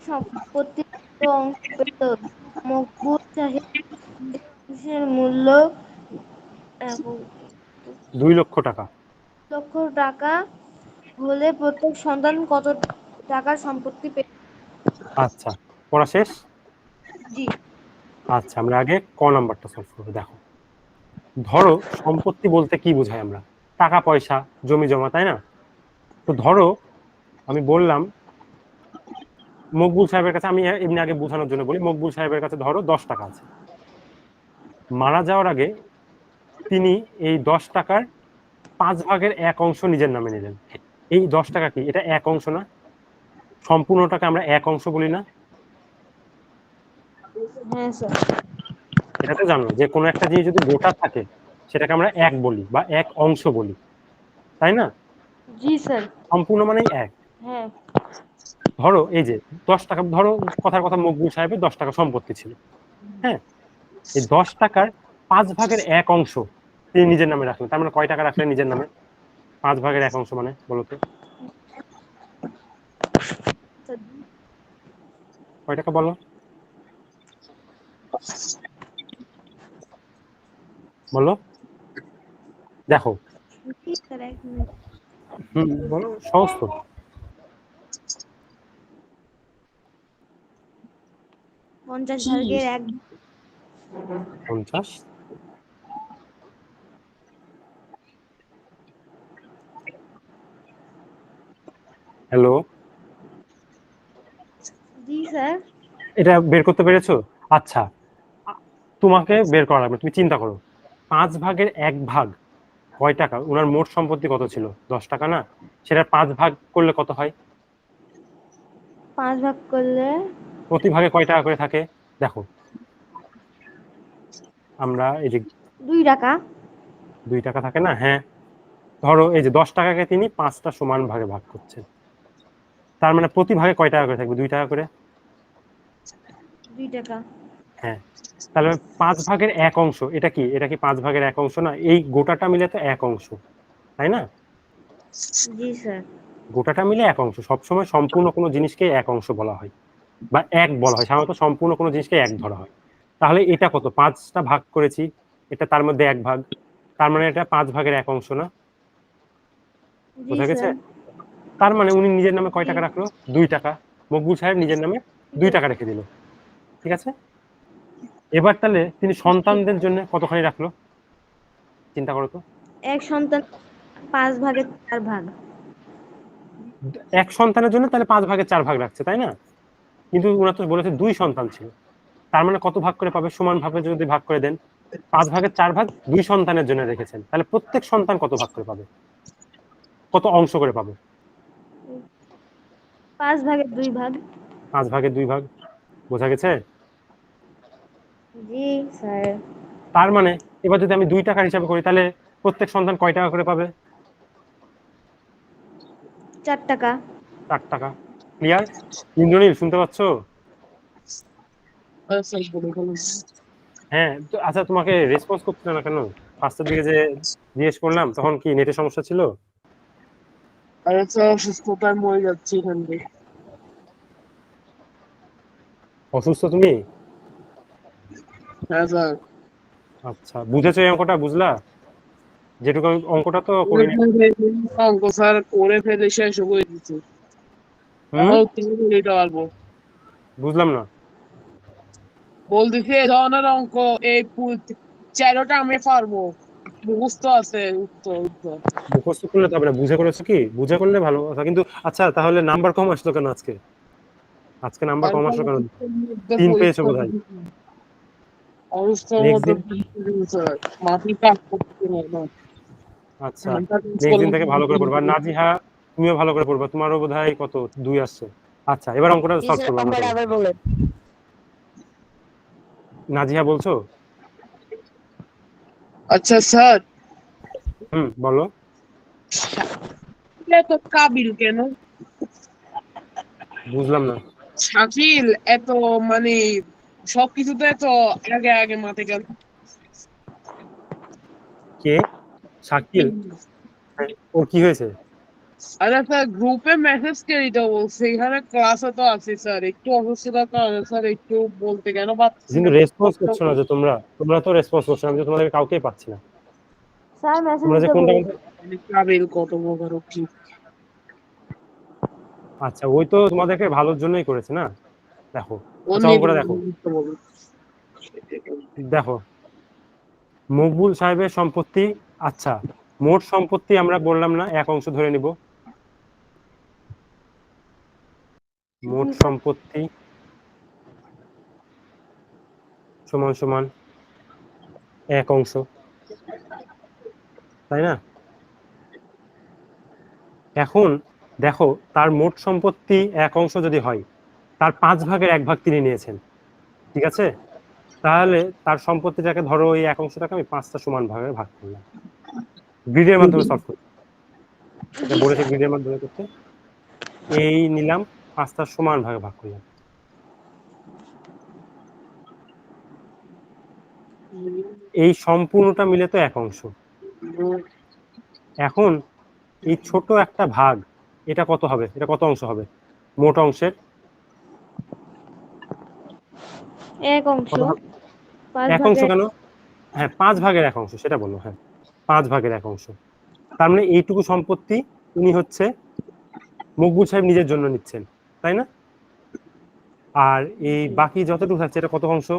সম্পত্তির কত অংশ পেল? মকবুল সাহেব অংশের মূল্য 2 লক্ষ টাকা। লক্ষ টাকা হলে প্রত্যেক সন্তান কত টাকার সম্পত্তি পেল? আচ্ছা, পড়া শেষ? জি। আচ্ছা, আমরা আগে ক নাম্বারটা সলভ করবো। দেখো, ধরো সম্পত্তি বলতে কি বোঝাই আমরা? টাকা পয়সা, জমি জমা, তাই না? তো ধরো আমি বললাম মকবুল সাহেবের কাছে, আমি এমনি আগে বোঝানোর জন্য বলি, মকবুল সাহেবের কাছে ধরো 10 টাকা আছে। মারা যাওয়ার আগে তিনি এই 10 টাকার 5/1 অংশ নিজের নামে নিলেন। এই 10 টাকা কি এটা এক অংশ না? সম্পূর্ণটাকে আমরা এক অংশ বলি না? হ্যাঁ স্যার। এটা তো জানো যে কোনো একটা জিনিস যদি গোটা থাকে সেটাকে আমরা এক বলি বা এক অংশ বলি, তাই না? জি স্যার। সম্পূর্ণ মানে এক। হ্যাঁ। ধরো এই যে 10 টাকা, ধরো কথার কথা মকবুল সাহেবের 10 টাকা সম্পত্তি ছিল। হ্যাঁ, এই 10 টাকার 5/1 অংশ তিনি নিজের নামে রাখলেন। তার মানে কয় টাকা রাখলেন নিজের নামে? 5/1 অংশ মানে বলো তো কয় টাকা, বলো বলো। দেখো, জি স্যার, 1 মিনিট। বলো, সহজ তো। 50/1। 50। হ্যালো, জি স্যার। এটা বের করতে পেরেছো? আচ্ছা, তোমাকে বের করা লাগবে, তুমি চিন্তা করো 5/1 কয় টাকা? ওনার মোট সম্পত্তি কত ছিল? 10 টাকা না? সেটা 5 ভাগ করলে কত হয়? 5 ভাগ করলে প্রতি ভাগে কয় টাকা করে থাকে? দেখো, আমরা এই যে 2 টাকা। 2 টাকা থাকে না? হ্যাঁ, ধরো এই যে 10 টাকাকে তিনি 5টা সমান ভাগে ভাগ করছেন, তার মানে প্রতি ভাগে কয় টাকা করে থাকবে? 2 টাকা করে। 2 টাকা। হ্যাঁ, তাহলে 5 ভাগের 1 অংশ, এটা কি 5 ভাগের 1 অংশ না? এই গোটাটা মিলে তো 1 অংশ, তাই না? জি স্যার। গোটাটা মিলে 1 অংশ। সবসময় সম্পূর্ণ কোনো জিনিসকে 1 অংশ বলা হয় বা 1 বলা হয়, সাধারণত সম্পূর্ণ কোনো জিনিসকে 1 ধরা হয়। তাহলে এটা কত? 5টা ভাগ করেছি, এটা তার মধ্যে 1 ভাগ, তার মানে এটা 5 ভাগের 1 অংশ না? জি বোঝা গেছে? স্যার। তার মানে উনি নিজের নামে কয় জি। টাকা রাখলো? 2 টাকা। মকবুল সাহেব নিজের নামে 2 টাকা রেখে দিল, ঠিক আছে? এবার তাহলে তিনি সন্তানদের জন্য কতখানি রাখলো? চিন্তা করো তো। এক সন্তান 5 ভাগের 4 ভাগ। এক সন্তানের জন্য তাহলে 5 ভাগের 4 ভাগ রাখছে, তাই না? কিন্তু ওরা তো বলেছে 2 সন্তান ছিল, তার মানে কত ভাগ করে পাবে? সমান ভাবে যদি ভাগ করে দেন, 5 ভাগের 4 ভাগ 2 সন্তানের জন্য রেখেছেন, তাহলে প্রত্যেক সন্তান কত ভাগ করে পাবে? কত অংশ করে পাবে? 5 ভাগের 2 ভাগ। 5 ভাগের 2 ভাগ। বোঝা গেছে? জি স্যার। তার মানে এবার যদি আমি 2 টাকার হিসাবে করি, তাহলে প্রত্যেক সন্তান কয় টাকা করে পাবে? 4 টাকা। 4 টাকা। ক্লিয়ার? ইন্দ্রনীল শুনতে পাচ্ছ? হ্যাঁ, তো আচ্ছা, তোমাকে রেসপন্স করছিল না কেন? ফার্স্টের দিকে যে জিজ্ঞেস করলাম তখন কি নেটের সমস্যা ছিল? আরে স্যার অসুস্থতায় মরে যাচ্ছি এখান থেকে। অসুস্থ তুমি? হ্যাঁ স্যার। আচ্ছা, বুঝেছো এই অঙ্কটা? বুঝলা? যেটুকু আমি অঙ্কটা তো করে করিনি। অঙ্ক স্যার করে ফেলে শেষ করে দিচ্ছি। হুম, এখন 3 মিনিট পারবো। বুঝলাম না। বলতেছি এই ধরনের অঙ্ক এই 4টা আমি পারবো, মুখস্থ আছে উত্তর উত্তর। মুখস্থ করলে তো হবে না, বুঝে করেছো কি? বুঝে করলে ভালো কথা, কিন্তু আচ্ছা তাহলে নাম্বার কম আসলো কেন আজকে? আজকে নাম্বার আর কম আসলো স্যার কেন? অসুস্থতার মধ্যে 3 পেয়েছো পরীক্ষা বোধহয়। দিচ্ছি। অসুস্থতার নেক্সট মধ্যে দিন। পরীক্ষা দিচ্ছি স্যার, মাথায় কাজ করতে না। আচ্ছা, নেক্সট দিন থেকে ভালো করে পড়বা। আর নাজিহা, তুমিও ভালো করে পড়বা, তোমারও বোধহয় কত 2 আসছে। আচ্ছা, এবার অঙ্কটা সলভ করবো আমরা তাহলে। নাজিহা বলছো? আচ্ছা স্যার, বলো। এত কাবিল কেন? বুঝলাম না। শাকিল এত মানে সবকিছুতে এত আগে আগে মাঠে গেল। কে? শাকিল? হ্যাঁ, ওর কি হয়েছে? আচ্ছা স্যার, গ্রুপে মেসেজ কে দিতে বলছে? এখানে ক্লাসে তো আছে স্যার, একটু অসুস্থতার কারণে স্যার একটু বলতে কেন পারছি কিন্তু না। রেসপন্স করছো না যে তোমরা, তোমরা তো রেসপন্স করছো না, আমি তো তোমাদের কাউকেই পাচ্ছি না। স্যার মেসেজ তোমরা যে দিতে কোনটা বলেছে। কোনটা। কাবিল কত বড় কি? আচ্ছা, ওই তো তোমাদেরকে ভালোর জন্যই করেছে না? দেখো, ও আচ্ছা নেই অঙ্কটা দেখো। দেখো, মকবুল সাহেবের সম্পত্তি, আচ্ছা মোট সম্পত্তি আমরা বললাম না, 1 অংশ ধরে নিব। মোট সম্পত্তি সমান সমান 1 অংশ, তাই না? এখন দেখো, তার মোট সম্পত্তি 1 অংশ যদি হয়, তার 5 ভাগের 1 ভাগ তিনি নিয়েছেন, ঠিক আছে? তাহলে তার সম্পত্তিটাকে ধরো, ওই 1 অংশটাকে আমি 5টা সমান ভাগে ভাগ করলাম। গ্রিডের মাধ্যমে সলভ করতে, এটা বলেছে গ্রিডের মাধ্যমে করতে। এই নিলাম, 5টা সমান ভাগে ভাগ করলাম। এই সম্পূর্ণটা মিলে তো 1 অংশ। এখন এই ছোট একটা ভাগ, এটা কত হবে? এটা কত অংশ হবে মোট অংশের? 1 অংশ। কত হবে? 5 1 অংশ ভাগের। কেন? হ্যাঁ, 5 ভাগের 1 অংশ, সেটা বললো। হ্যাঁ, 5 ভাগের 1 অংশ। তার মানে এইটুকু সম্পত্তি উনি হচ্ছে মকবুল সাহেব নিজের জন্য নিচ্ছেন, তাই না? আর এই বাকি যতটুকু থাকছে, এটা কত অংশ?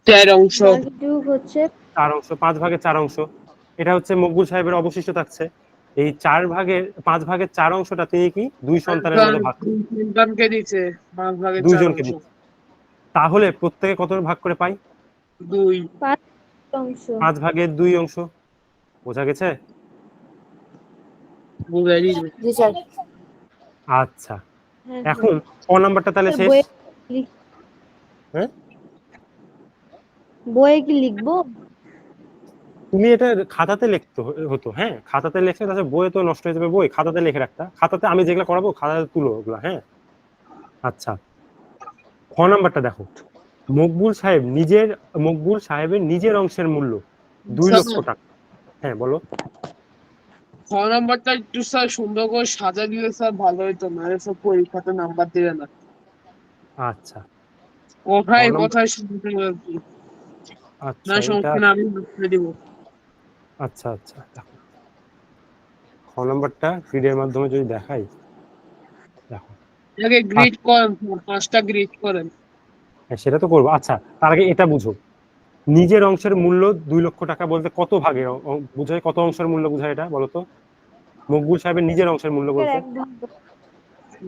4 অংশ। বাকিটুকু হচ্ছে 4 অংশ। 5 ভাগের 4 অংশ, এটা হচ্ছে মকবুল সাহেবের অবশিষ্ট থাকছে। এই 5 ভাগের 4 অংশটা তিনি কি 2 সন্তানের মধ্যে ভাগ, সন্তানকে দিছে 5 ভাগের 4 দুইজনকে অংশ। দিচ্ছে। তাহলে প্রত্যেকে কত ভাগ করে পাই? 2। 5 অংশ। 5 ভাগের 2 অংশ। বোঝা গেছে? বুঝাই দিছে। জি স্যার। আচ্ছা, হ্যাঁ এখন ক নাম্বারটা তাহলে স্যার। শেষ। হ্যাঁ, বইয়ে কি লিখবো? তুমি এটা খাতাতে লিখতে হতো, হ্যাঁ খাতাতে লিখে, তাছাড়া বইয়ে তো নষ্ট হয়ে যাবে, বই খাতাতে লিখে রাখতা, খাতাতে আমি যেগুলো করাবো খাতাতে তুলো ওগুলা, হ্যাঁ। আচ্ছা, খ নাম্বারটা দেখো, মকবুল সাহেবের নিজের অংশের মূল্য 2 লক্ষ টাকা। হ্যাঁ বলো। খ নাম্বারটা একটু স্যার সুন্দর করে সাজা দিলে স্যার ভালো হইতো, না সব পরীক্ষাতে নাম্বার দিবে না। আচ্ছা কোথায় নম্বর, কোথায় সুন্দর করে কি? না আচ্ছা এটা, সমস্যা না, আমি লিখে দিব। আচ্ছা আচ্ছা দেখো, খ নাম্বারটা গ্রিডের মাধ্যমে যদি দেখাই, দেখো এটাকে গ্রিড করেন, 5টা গ্রিড করেন। হ্যাঁ সেটা তো করবো। আচ্ছা তার আগে এটা বুঝো, নিজের অংশের মূল্য 2 লক্ষ টাকা বলতে কত ভাগে বুঝায়, কত অংশের মূল্য বুঝায় এটা বলো তো? মকবুল সাহেবের নিজের অংশের মূল্য বলতে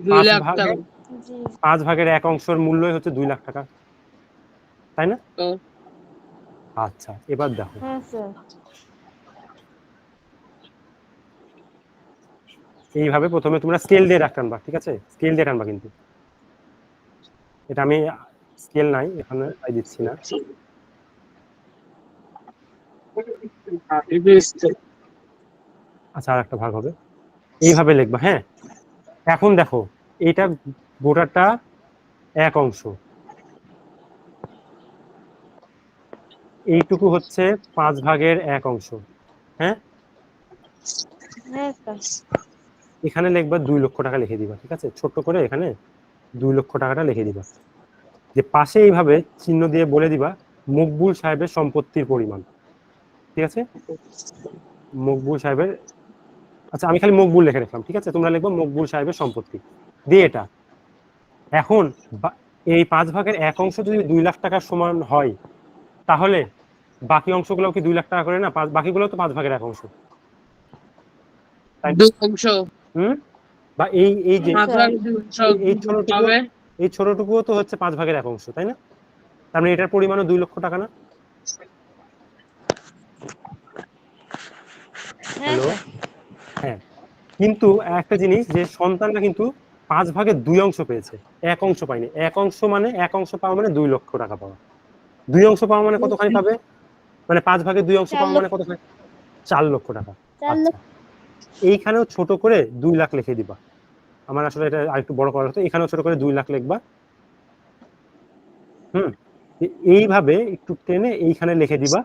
2 লাখ টাকা। 5 ভাগের 1 অংশের মূল্যই হচ্ছে 2 লাখ টাকা, তাই না? তো আচ্ছা এবার দেখো, হ্যাঁ স্যার। এইভাবে প্রথমে তোমরা স্কেল দিয়ে টানবা, ঠিক আছে, স্কেল দিয়ে টানবা, কিন্তু এটা আমি স্কেল নাই এখানে তাই দিচ্ছি না। আচ্ছা আর একটা ভাগ হবে, এইভাবে লিখবা, হ্যাঁ। এখন দেখো এটা গোটাটা 1 অংশ, এইটুকু হচ্ছে 5 ভাগের 1 অংশ, হ্যাঁ। হ্যাঁ স্যার। এখানে লিখবা 2 লক্ষ টাকা লিখে দিবা, ঠিক আছে, ছোট করে এখানে 2 লক্ষ টাকাটা লিখে দিবা, যে পাশে এইভাবে চিহ্ন দিয়ে বলে দিবা মকবুল সাহেবের সম্পত্তির পরিমাণ, ঠিক আছে, মকবুল সাহেবের, আচ্ছা আমি খালি মকবুল লিখে রাখলাম, ঠিক আছে, তোমরা লিখবো মকবুল সাহেবের সম্পত্তি দিয়ে এটা। এখন এই 5 ভাগের 1 অংশ যদি 2 লাখ টাকার সমান হয়, তাহলে বাকি অংশগুলো কি 2 লাখ টাকা করে না? বাকিগুলো তো 5 ভাগের 1 অংশ, তাই না? 2 অংশ। হুম, বা এই এই যে 5 ভাগ 2 অংশ এই ছোটটুকু, হবে। এই ছোটটুকুও তো হচ্ছে 5 ভাগের 1 অংশ, তাই না? তার মানে এটার পরিমাণও 2 লক্ষ টাকা না? হ্যাঁ হ্যালো, স্যার। হ্যাঁ। কিন্তু একটা জিনিস, যে সন্তানরা কিন্তু 5 ভাগের 2 অংশ পেয়েছে, 1 অংশ পায়নি। 1 অংশ মানে 1 অংশ পাওয়া মানে 2 লক্ষ টাকা পাওয়া, 2 অংশ পাওয়া মানে কতখানি পাবে, মানে 5 ভাগের 2 অংশ 4 পাওয়া মানে লক্ষ। কতখানি? 4 লক্ষ টাকা। 4 আচ্ছা, লক্ষ। এইখানেও ছোট করে 2 লাখ লিখে দিবা, আমার আসলে এটা আরেকটু বড় করার হতো, এখানেও ছোট করে 2 লাখ লিখবা। হুম, এইভাবে একটু টেনে এইখানে লিখে দিবা,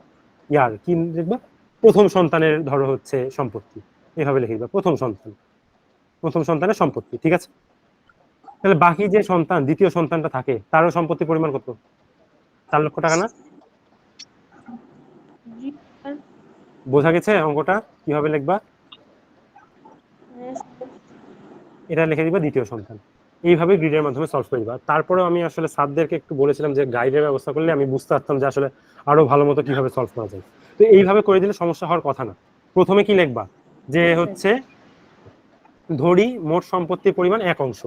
ইয়ার কি লিখবা, প্রথম সন্তানের ধরো হচ্ছে সম্পত্তি, এইভাবে লিখে দিবা প্রথম সন্তানের সম্পত্তি, ঠিক আছে। তাহলে বাকি যে সন্তান, দ্বিতীয় সন্তানটা থাকে, তারও সম্পত্তির পরিমাণ কত? 4 লক্ষ টাকা না? জি স্যার। বোঝা গেছে অঙ্কটা কিভাবে লিখবা? হ্যাঁ স্যার। এটা লিখে দিবা দ্বিতীয় সন্তান, এইভাবে গ্রিডের মাধ্যমে সলভ করে দিবা। তারপরেও আমি আসলে স্যারদেরকে একটু বলেছিলাম যে গাইডের ব্যবস্থা করলে আমি বুঝতে পারতাম যে আসলে আরো ভালো মতো কিভাবে সলভ করা যায়। তো এইভাবে করে দিলে সমস্যা হওয়ার কথা না। প্রথমে কি লিখবা, যে হচ্ছে ধরি মোট সম্পত্তির পরিমাণ 1 অংশ,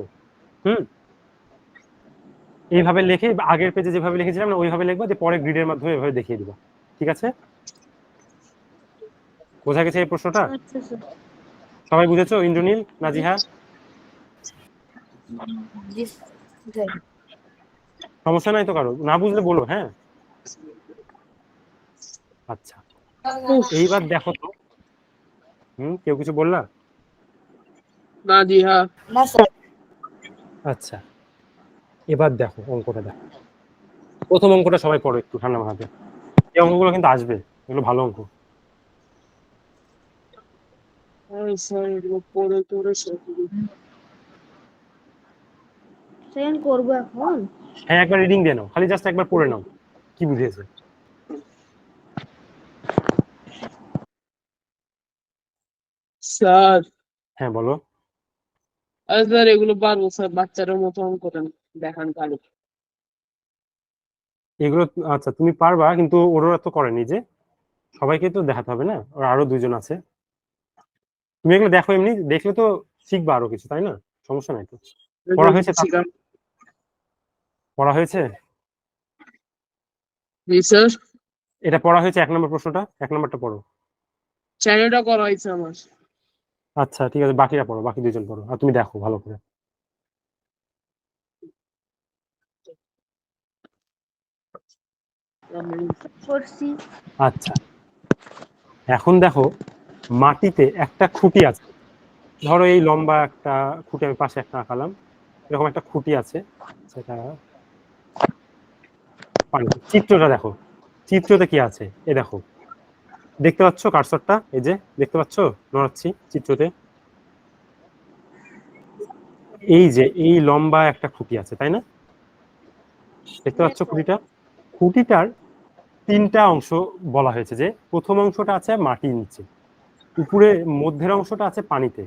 হুম, এইভাবে লিখে আগের পেজে যেভাবে লিখেছিলাম না ওইভাবে লিখবা, যে পরে গ্রিডের মাধ্যমে এভাবে দেখিয়ে দিবা, ঠিক আছে। বোঝা গেছে এই প্রশ্নটা? আচ্ছা স্যার। সবাই বুঝেছো? ইন্দ্রনীল, নাজিহা, জি স্যার। সমস্যা নাই তো কারো? না বুঝলে বলো, হ্যাঁ। আচ্ছা এইবার দেখো তো, কেউ কিছু বললা? না জি হ্যাঁ। না স্যার। আচ্ছা এবার দেখো অঙ্কটা দেখো, প্রথম অঙ্কটা সবাই পড়ো একটু ঠান্ডা মাথাতে, এই অঙ্কগুলো কিন্তু আসবে, এগুলো ভালো অঙ্ক। স্যার এগুলো পড়ে পড়ে সেকেন্ড করবো এখন। হ্যাঁ একবার রিডিং দিয়ে নাও, খালি জাস্ট একবার পড়ে নাও কি বুঝিয়েছে। স্যার। হ্যাঁ বলো। আরে স্যার এগুলো পারবো স্যার, বাচ্চাদের মতো করেন, দেখান খালি। এগুলো আচ্ছা তুমি পারবা, কিন্তু ওরা তো করেনি, যে সবাইকে তো দেখাতে হবে না, ওরা আরো 2 জন আছে, তুমি এগুলো দেখো, এমনি দেখলে তো শিখবা আরো কিছু, তাই না? সমস্যা নাই তো। পড়া হয়েছে পড়া হয়েছে জি স্যার। এটা পড়া হয়েছে, 1 নম্বর প্রশ্নটা, 1 নম্বরটা পড়ো। চ্যানেলটা করা হয়েছে আমার। আচ্ছা ঠিক আছে, বাকিরা পড়ো, বাকি 2 জন পড়ো, আর তুমি দেখো ভালো করে। করছি। আচ্ছা এখন দেখো মাটিতে একটা খুঁটি আছে, ধরো এই লম্বা একটা খুঁটি আমি পাশে একটা আঁকালাম, এরকম একটা খুঁটি আছে, সেটা পানিতে। চিত্রটা দেখো, চিত্রতে কি আছে এ দেখো, দেখতে পাচ্ছ কার্সরটা, এই যে দেখতে পাচ্ছ, নড়াচ্ছি চিত্রতে, এই যে এই লম্বা একটা খুঁটি আছে তাই না, দেখতে পাচ্ছ খুঁটিটা? খুঁটিটার তিনটা অংশ বলা হয়েছে, যে প্রথম অংশটা আছে মাটির নিচে, উপরে মধ্যের অংশটা আছে পানিতে,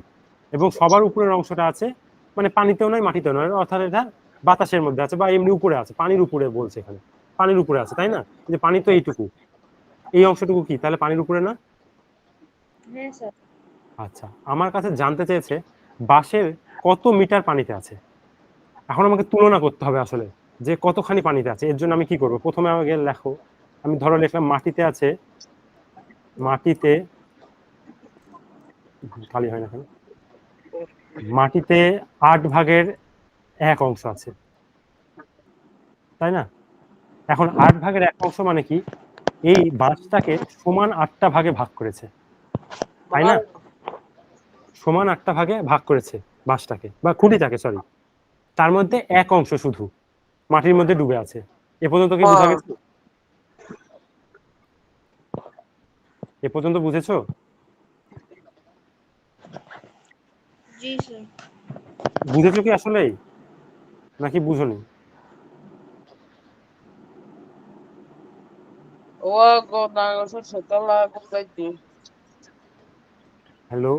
এবং সবার উপরের অংশটা আছে মানে পানিতেও নয় মাটিতেও নয়, অর্থাৎ এটা বাতাসের মধ্যে আছে বা এমনি উপরে আছে, পানির উপরে বলছে এখানে, পানির উপরে আছে তাই না, যে পানি তো এইটুকু, এই অংশটুকু কি তাহলে পানির উপরে না? হ্যাঁ স্যার। আচ্ছা, আমার কাছে জানতে চেয়েছে বাঁশের কত মিটার পানিতে আছে। এখন আমাকে তুলনা করতে হবে আসলে যে কতখানি পানিতে আছে। এর জন্য আমি কি করব, প্রথমে আমাকে লেখো, আমি ধরো লিখলাম মাটিতে আছে, মাটিতে খালি হয় না কেন, মাটিতে 8/1 আছে তাই না। এখন 8/1 মানে কি, এই বাঁশটাকে সমান 8টা ভাগে ভাগ করেছে তাই না, সমান 8টা ভাগে ভাগ করেছে বাঁশটাকে বা খুঁটিটাকে, সরি, তার মধ্যে 1 অংশ শুধু মাটির মধ্যে ডুবে আছে। এ পর্যন্ত কি বোঝা গেছে? এ পর্যন্ত বুঝেছো? জি স্যার। বুঝেছো কি আসলেই নাকি বুঝোনি? Luego, nada, se está la cosa. Hello,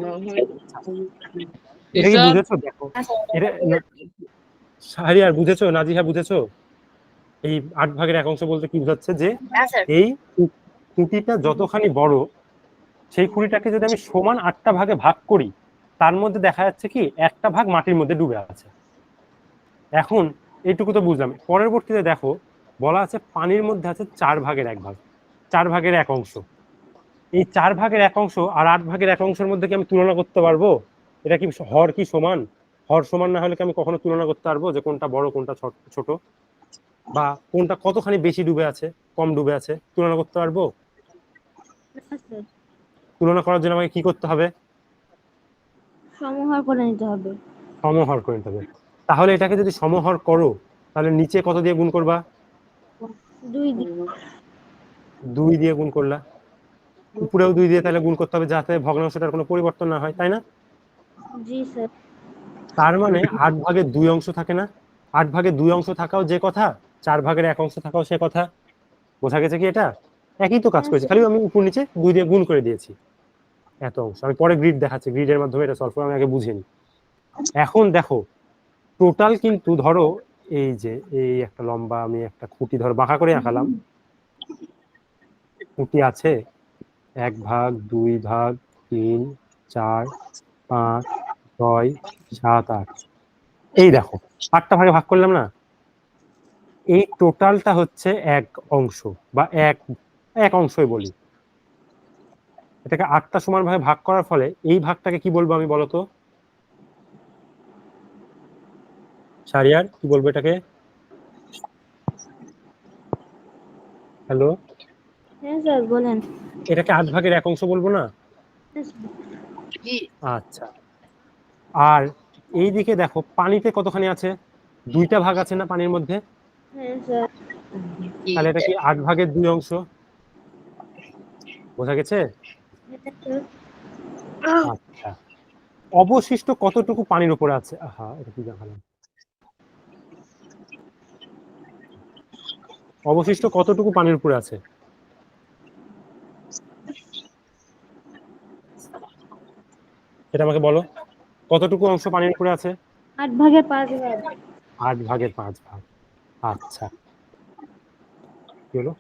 এটা কি বুঝেছো? দেখো এটা শাহরিয়ার বুঝেছো, নাজিহা বুঝেছো? এই 8/1 বলতে কি বোঝাচ্ছে, যে এই খুঁটিটা যতখানি বড়, সেই খুঁটিটাকে যদি আমি সমান 8টা ভাগে ভাগ করি, তার মধ্যে দেখা যাচ্ছে কি একটা ভাগ মাটির মধ্যে ডুবে আছে। এখন এইটুকু তো বুঝলাম, পরবর্তীতে দেখো বলা আছে পানির মধ্যে আছে 4/1 4/1 এই 4/1 আর 8/1 মধ্যে কি আমি তুলনা করতে পারবো? এটা কি হর কি সমান? হর সমান না হলে কি আমি কখনো তুলনা করতে পারবো যে কোনটা বড় কোনটা ছোট, বা কোনটা কতখানি বেশি ডুবে আছে কম ডুবে আছে, তুলনা করতে পারবো? তুলনা করার জন্য আমাকে কি করতে হবে? সমহার করে নিতে হবে। সমহর করে নিতে হবে। তাহলে এটাকে যদি সমহর করো, তাহলে নিচে কত দিয়ে গুণ করবা? 2 দিন। 2 দিয়ে গুণ করলা, উপরেও 2 দিয়ে তাহলে গুণ করতে হবে, যাতে ভগ্নাংশটার কোনো পরিবর্তন না হয় তাই না। জি স্যার। তার মানে 8/2 থাকে না, 8/2 থাকাও যে কথা, 4/1 থাকাও সে কথা। বোঝা গেছে কি? এটা একই তো কাজ করেছে, খালি আমি উপর নিচে 2 দিয়ে গুণ করে দিয়েছি এত অংশ। আমি পরে গ্রিড দেখাচ্ছি, গ্রিডের মাধ্যমে এটা সলভ করে, আমি আগে বুঝিনি। এখন দেখো টোটাল কিন্তু ধরো এই যে এই একটা লম্বা আমি একটা খুঁটি ধরো বাঁকা করে আঁকালাম, খুঁটি আছে 1/2, 2 ভাগ, 3, 4, 5, 6, 7, 8, এই দেখো 8টা ভাগে ভাগ করলাম না, এই টোটালটা হচ্ছে 1 অংশ বা এক অংশই বলি। এটাকে 8টা সমান ভাবে ভাগ করার ফলে এই ভাগটাকে কি বলবো আমি, বলতো শাহরিয়ার, কি বলবো এটাকে? হ্যালো, হ্যাঁ স্যার বলেন। এটাকে 8/1 বলবো না? আচ্ছা, আর এই দিকে দেখো পানিতে কতখানি আছে, 2টা ভাগ আছে না পানির মধ্যে, হ্যাঁ স্যার। তাহলে এটা কি 8/2 বোঝা গেছে? আচ্ছা, অবশিষ্ট কতটুকু পানির উপরে আছে, আহা এটা কি দেখালাম, অবশিষ্ট কতটুকু পানির উপরে আছে এটা আমাকে বলো, কতটুকু অংশ পানির উপরে আছে? 8/5 ভাগ। 8/5 আচ্ছা, কি হলো,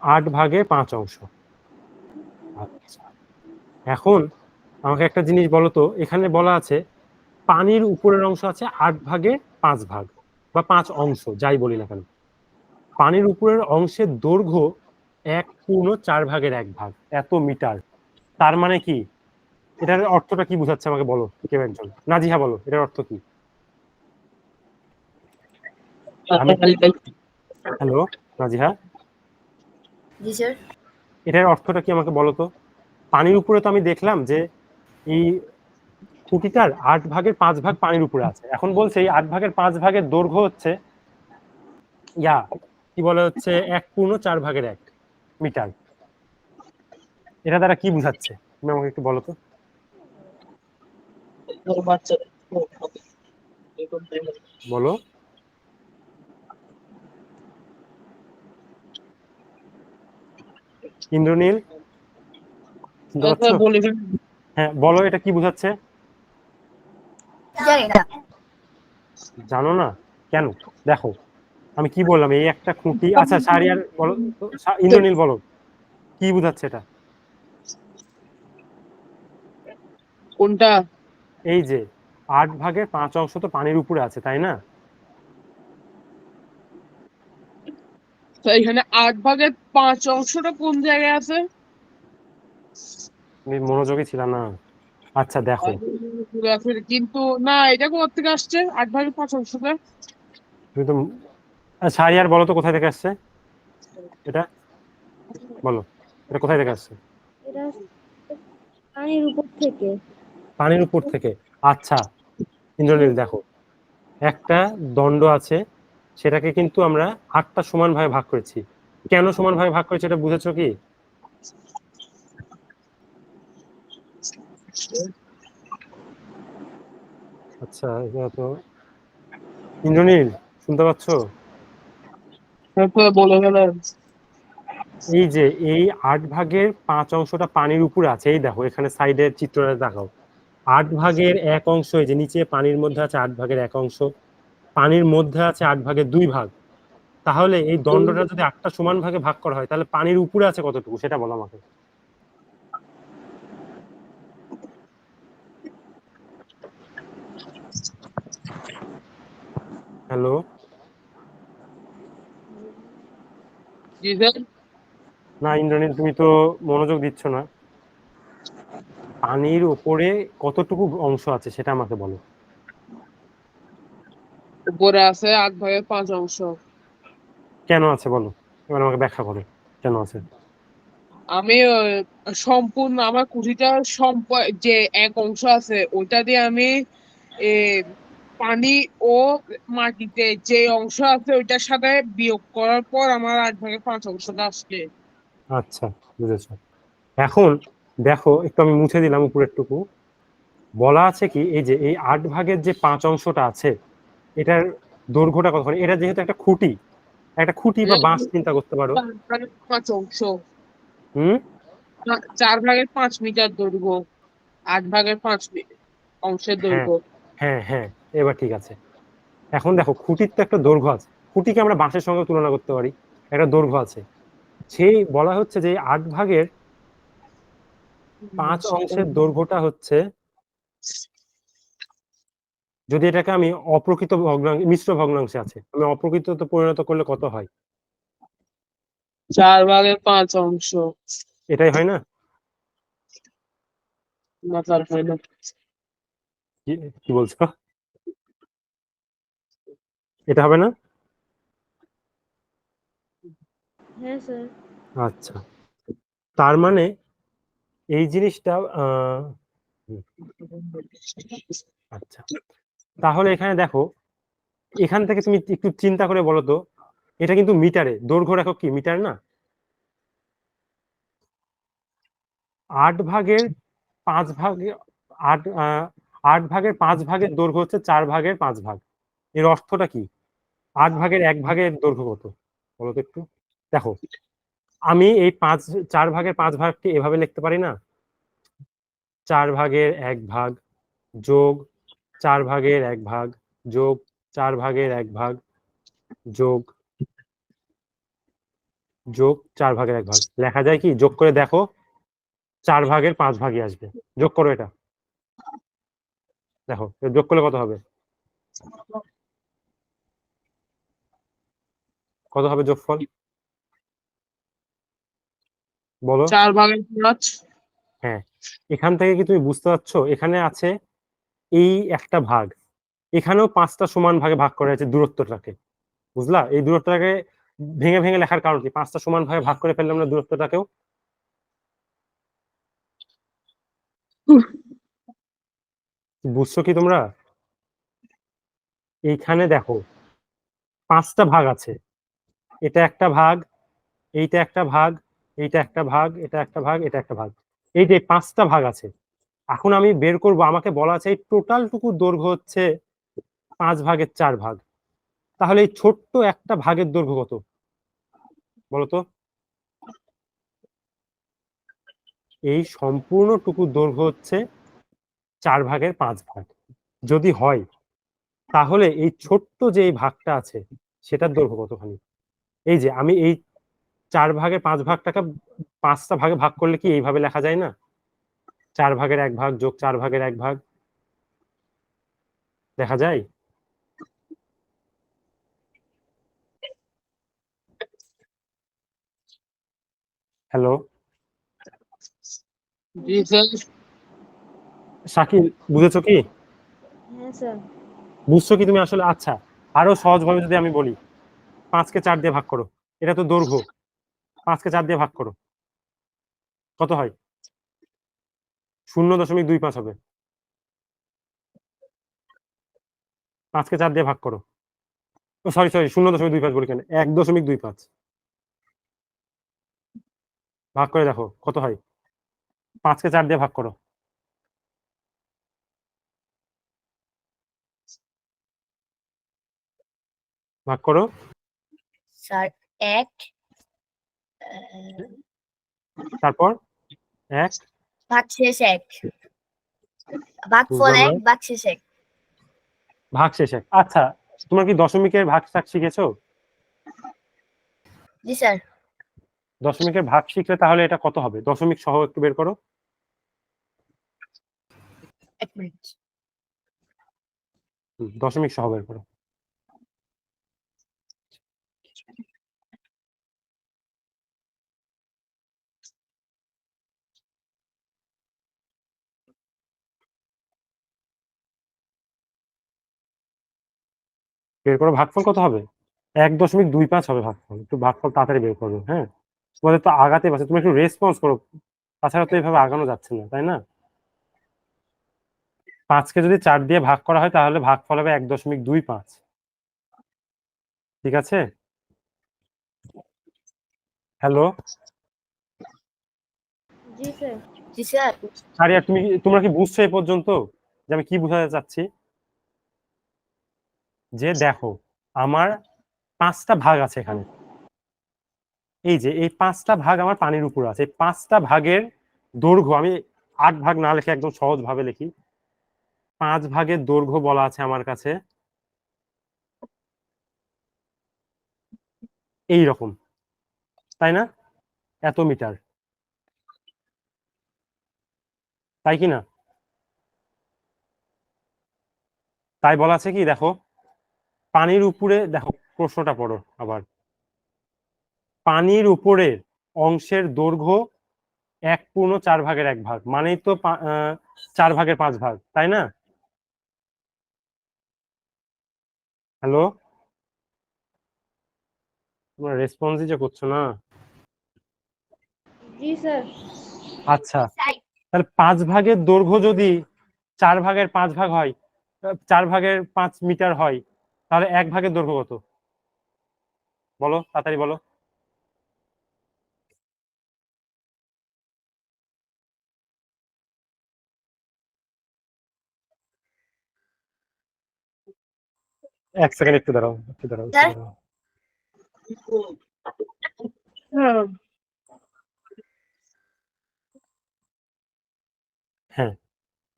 8/5 আচ্ছা, এখন আমাকে একটা জিনিস বলো তো, এখানে বলা আছে পানির উপরের অংশ আছে 8/5 বা 5 অংশ, যাই বলি না কেন, পানির উপরের অংশের দৈর্ঘ্য 1/4 এত মিটার। তার মানে কি, এটার অর্থটা কি বোঝাচ্ছে আমাকে বলো কেউ একজন, নাজিহা বলো এটার অর্থ কি? হ্যালো নাজিহা, জি স্যার। এটার অর্থটা কি আমাকে বলো তো? পানির উপরে তো আমি দেখলাম যে এই খুঁটিটার 8/5 পানির উপরে আছে। এখন বলছে এই 8/5 দৈর্ঘ্য হচ্ছে কি বলে হচ্ছে 1/4 মিটার। এটা দ্বারা কি বুঝাচ্ছে তুমি আমাকে একটু বলো তো। বাচ্চা বলো। ইন্দ্রনীল, শুনতে পাচ্ছ? বলি হ্যাঁ বলো, এটা কি বুঝাচ্ছে? জানি না। জানো না? কেন? দেখো আমি কি বললাম, এই একটা খুঁটি। আচ্ছা শাহরিয়ার বলো তো, ইন্দ্রনীল বলো কি বুঝাচ্ছে এটা? কোনটা? এই যে 8/5 তো পানির উপরে আছে, তাই না? তো এখানে 8/5 কোন জায়গায় আছে? আমি মনোযোগী ছিলাম না। আচ্ছা দেখো, কিন্তু না, এটা কোথা থেকে আসছে 8/5? তুমি তো শাহরিয়ার বলো তো কোথায় থেকে আসছে এটা, বলো এটা কোথায় থেকে আসছে? এটা পানির উপর থেকে। পানির উপর থেকে। আচ্ছা ইন্দ্রনীল দেখো, একটা দণ্ড আছে, সেটাকে কিন্তু আমরা 8টা সমান ভাগে ভাগ করেছি। কেন সমান ভাগে ভাগ করেছি এটা বুঝেছো কি? আচ্ছা এটা তো, ইন্দ্রনীল শুনতে পাচ্ছ? বলে গেলেন। এই যে এই 8/5 পানির উপরে আছে, এই দেখো এখানে সাইডের চিত্রটা দেখাও। 8/1 এই যে নিচে পানির মধ্যে আছে 8/1, পানির মধ্যে আছে 8/2। তাহলে এই দণ্ডটা যদি 8টা সমান ভাগে ভাগ করা হয়, তাহলে পানির উপরে আছে কতটুকু সেটা বলো আমাকে। হ্যালো, জি স্যার। না ইন্দ্রনীল তুমি তো মনোযোগ দিচ্ছ না। পানির উপরে কতটুকু অংশ আছে সেটা আমাকে বলো। উপরে আছে 8/5। কেন আছে বলো, এবার আমাকে ব্যাখ্যা করো কেন আছে। আমি সম্পূর্ণ আমার কুঠিটার যে এক অংশ আছে ওইটা দিয়ে আমি এ, পানি ও মাটিতে যে অংশ আছে ওইটার সাথে বিয়োগ করার পর আমার 8/5 আসছে। আচ্ছা বুঝেছো। এখন দেখো একটু আমি মুছে দিলাম উপরেরটুকু। বলা আছে কি, এই যে এই 8/5 যে 5 আছে, এটার দৈর্ঘ্যটা কত? এটা যেহেতু একটা খুঁটি, একটা খুঁটি বা বাঁশ চিন্তা করতে পারো। 8/5 হুম। 4/5 মিটার দৈর্ঘ্য, 8/5 অংশের হ্যাঁ দৈর্ঘ্য। হ্যাঁ হ্যাঁ, এবার ঠিক আছে। এখন দেখো খুঁটির তো একটা দৈর্ঘ্য আছে, খুঁটিকে আমরা বাঁশের সঙ্গে তুলনা করতে পারি, একটা দৈর্ঘ্য আছে। সেই বলা হচ্ছে যে 8/5 দৈর্ঘ্যটা হচ্ছে, যদি এটাকে আমি অপ্রকৃত ভগ্নাংশ মিশ্র ভগ্নাংশে আছে, আমি অপ্রকৃততে পরিণত করলে কত হয়? 4/5। এটাই হয় না? না, তার হয় না। কি কি বলছো? এটা হবে না? হ্যাঁ স্যার। আচ্ছা, তার মানে এই জিনিসটা হুম, আচ্ছা তাহলে এখানে দেখো, এখান থেকে তুমি একটু চিন্তা করে বলো তো, এটা কিন্তু মিটারে, দৈর্ঘ্য একক কি মিটার না? 8/5 আট 8/5 দৈর্ঘ্য হচ্ছে 4/5। এর অর্থটা কি? 8/1 দৈর্ঘ্য কত বলো তো একটু। দেখো আমি এই 4/5 এভাবে লিখতে পারি না, 4/1 যোগ 4/1 যোগ 4/1 যোগ যোগ 4/1 লেখা যায় কি? যোগ করে দেখো, 4/5 আসবে। যোগ করো এটা, দেখো যোগ করলে কত হবে? কত হবে যোগফল বলো। 4/5। হ্যাঁ, এখান থেকে কি তুমি বুঝতে পারছো, এখানে আছে এই একটা ভাগ, এখানেও 5টা সমান ভাগে ভাগ করা হয়েছে দূরত্বটাকে, বুঝলা? এই দূরত্বটাকে ভেঙে ভেঙে লেখার কারণ কি? 5টা সমান ভাগে ভাগ করে ফেললাম না দূরত্বটাকেও? বুঝছো কি তোমরা? এইখানে দেখো 5টা ভাগ আছে, এটা একটা ভাগ, এইটা একটা ভাগ, এইটা একটা ভাগ, এটা একটা ভাগ, এটা একটা ভাগ, এই যে 5টা ভাগ আছে। এখন আমি বের করব, আমাকে বলা আছে এই টোটাল টুকু দৈর্ঘ্য হচ্ছে 5 ভাগের 4 ভাগ। তাহলে এই ছোট্ট একটা ভাগের দৈর্ঘ্য কত বলতো? এই সম্পূর্ণ টুকু দৈর্ঘ্য হচ্ছে 4 ভাগের 5 ভাগ। যদি হয় তাহলে এই ছোট্ট যে এই ভাগটা আছে সেটার দৈর্ঘ্য কতখানি? এই যে আমি এই 4 ভাগের 5 ভাগটাকে 5টা ভাগে ভাগ করলে কি এইভাবে লেখা যায় না? 4 ভাগের 1 ভাগ যোগ 4 ভাগের 1 ভাগ দেখা যায়? হ্যালো জি স্যার। শাকিল, বুঝেছো কি? হ্যাঁ স্যার। বুঝছো কি তুমি আসলে? আচ্ছা, আরো সহজ ভাবে যদি আমি বলি, 5কে 4 দিয়ে ভাগ করো, এটা তো দৈর্ঘ্য, 5কে 4 দিয়ে ভাগ করো, কত হয়? 0.25 হবে। 5কে 4 দিয়ে ভাগ করো, সরি সরি, 0.25 বলি কেন, 1.25 ভাগ করে দেখো কত হয়। 5কে 4 দিয়ে ভাগ করো, ভাগ করো। স্যার 1 তারপর 1 ভাগশেষ 1 ভাগফল বলবে 1 ভাগশেষ 1। ভাগ শেষ 1। আচ্ছা, তোমরা কি দশমিকের ভাগ শাক শিখেছো? জি স্যার। দশমিকের ভাগ শিখলে তাহলে এটা কত হবে? দশমিক সহ একটু বের করো। 1 মিনিট। দশমিক সহ বের করো। বের করো, ভাগফল কত হবে? 1.25 হবে ভাগফল। একটু ভাগফল তাড়াতাড়ি বের করো, হ্যাঁ? তোমাদের তো আগাতে পারছে, তুমি একটু রেসপন্স করো, তাছাড়া তো এইভাবে আগানো যাচ্ছে না, তাই না? 5কে যদি 4 দিয়ে ভাগ করা হয় তাহলে ভাগফল হবে 1.25। ঠিক আছে? হ্যালো জি স্যার। জি স্যার। সারিয়া, তোমরা কি বুঝছো এই পর্যন্ত যে আমি কি বোঝাতে চাচ্ছি? যে দেখো, আমার 5টা ভাগ আছে এখানে, এই যে এই 5টা ভাগ আমার পানির উপর আছে। এই 5টা ভাগের দৈর্ঘ্য আমি 8 ভাগ না লিখে একদম সহজ ভাবে লিখি, 5 ভাগের দৈর্ঘ্য বলা আছে আমার কাছে এই রকম, তাই না? এত মিটার, তাই কি না? তাই বলা আছে কি, দেখো পানির উপরে, দেখো প্রশ্নটা পড়ো আবার, পানির উপরের অংশের দৈর্ঘ্য 1/4 ভাগের 1 ভাগ, মানেই তো 4 ভাগের 5 ভাগ, তাই না? হ্যালো, তোমরা রেসপন্সই যে করছো না। জি স্যার। আচ্ছা, তাহলে 5 ভাগের দৈর্ঘ্য যদি 4 ভাগের 5 ভাগ হয়, 4 ভাগের 5 মিটার হয়, তাহলে 1 ভাগের দৈর্ঘ্য কত বলো, তাড়াতাড়ি বলো। এক সেকেন্ড, একটু দাঁড়াও, একটু দাঁড়াও, একটু স্যার দাঁড়াও। হ্যাঁ,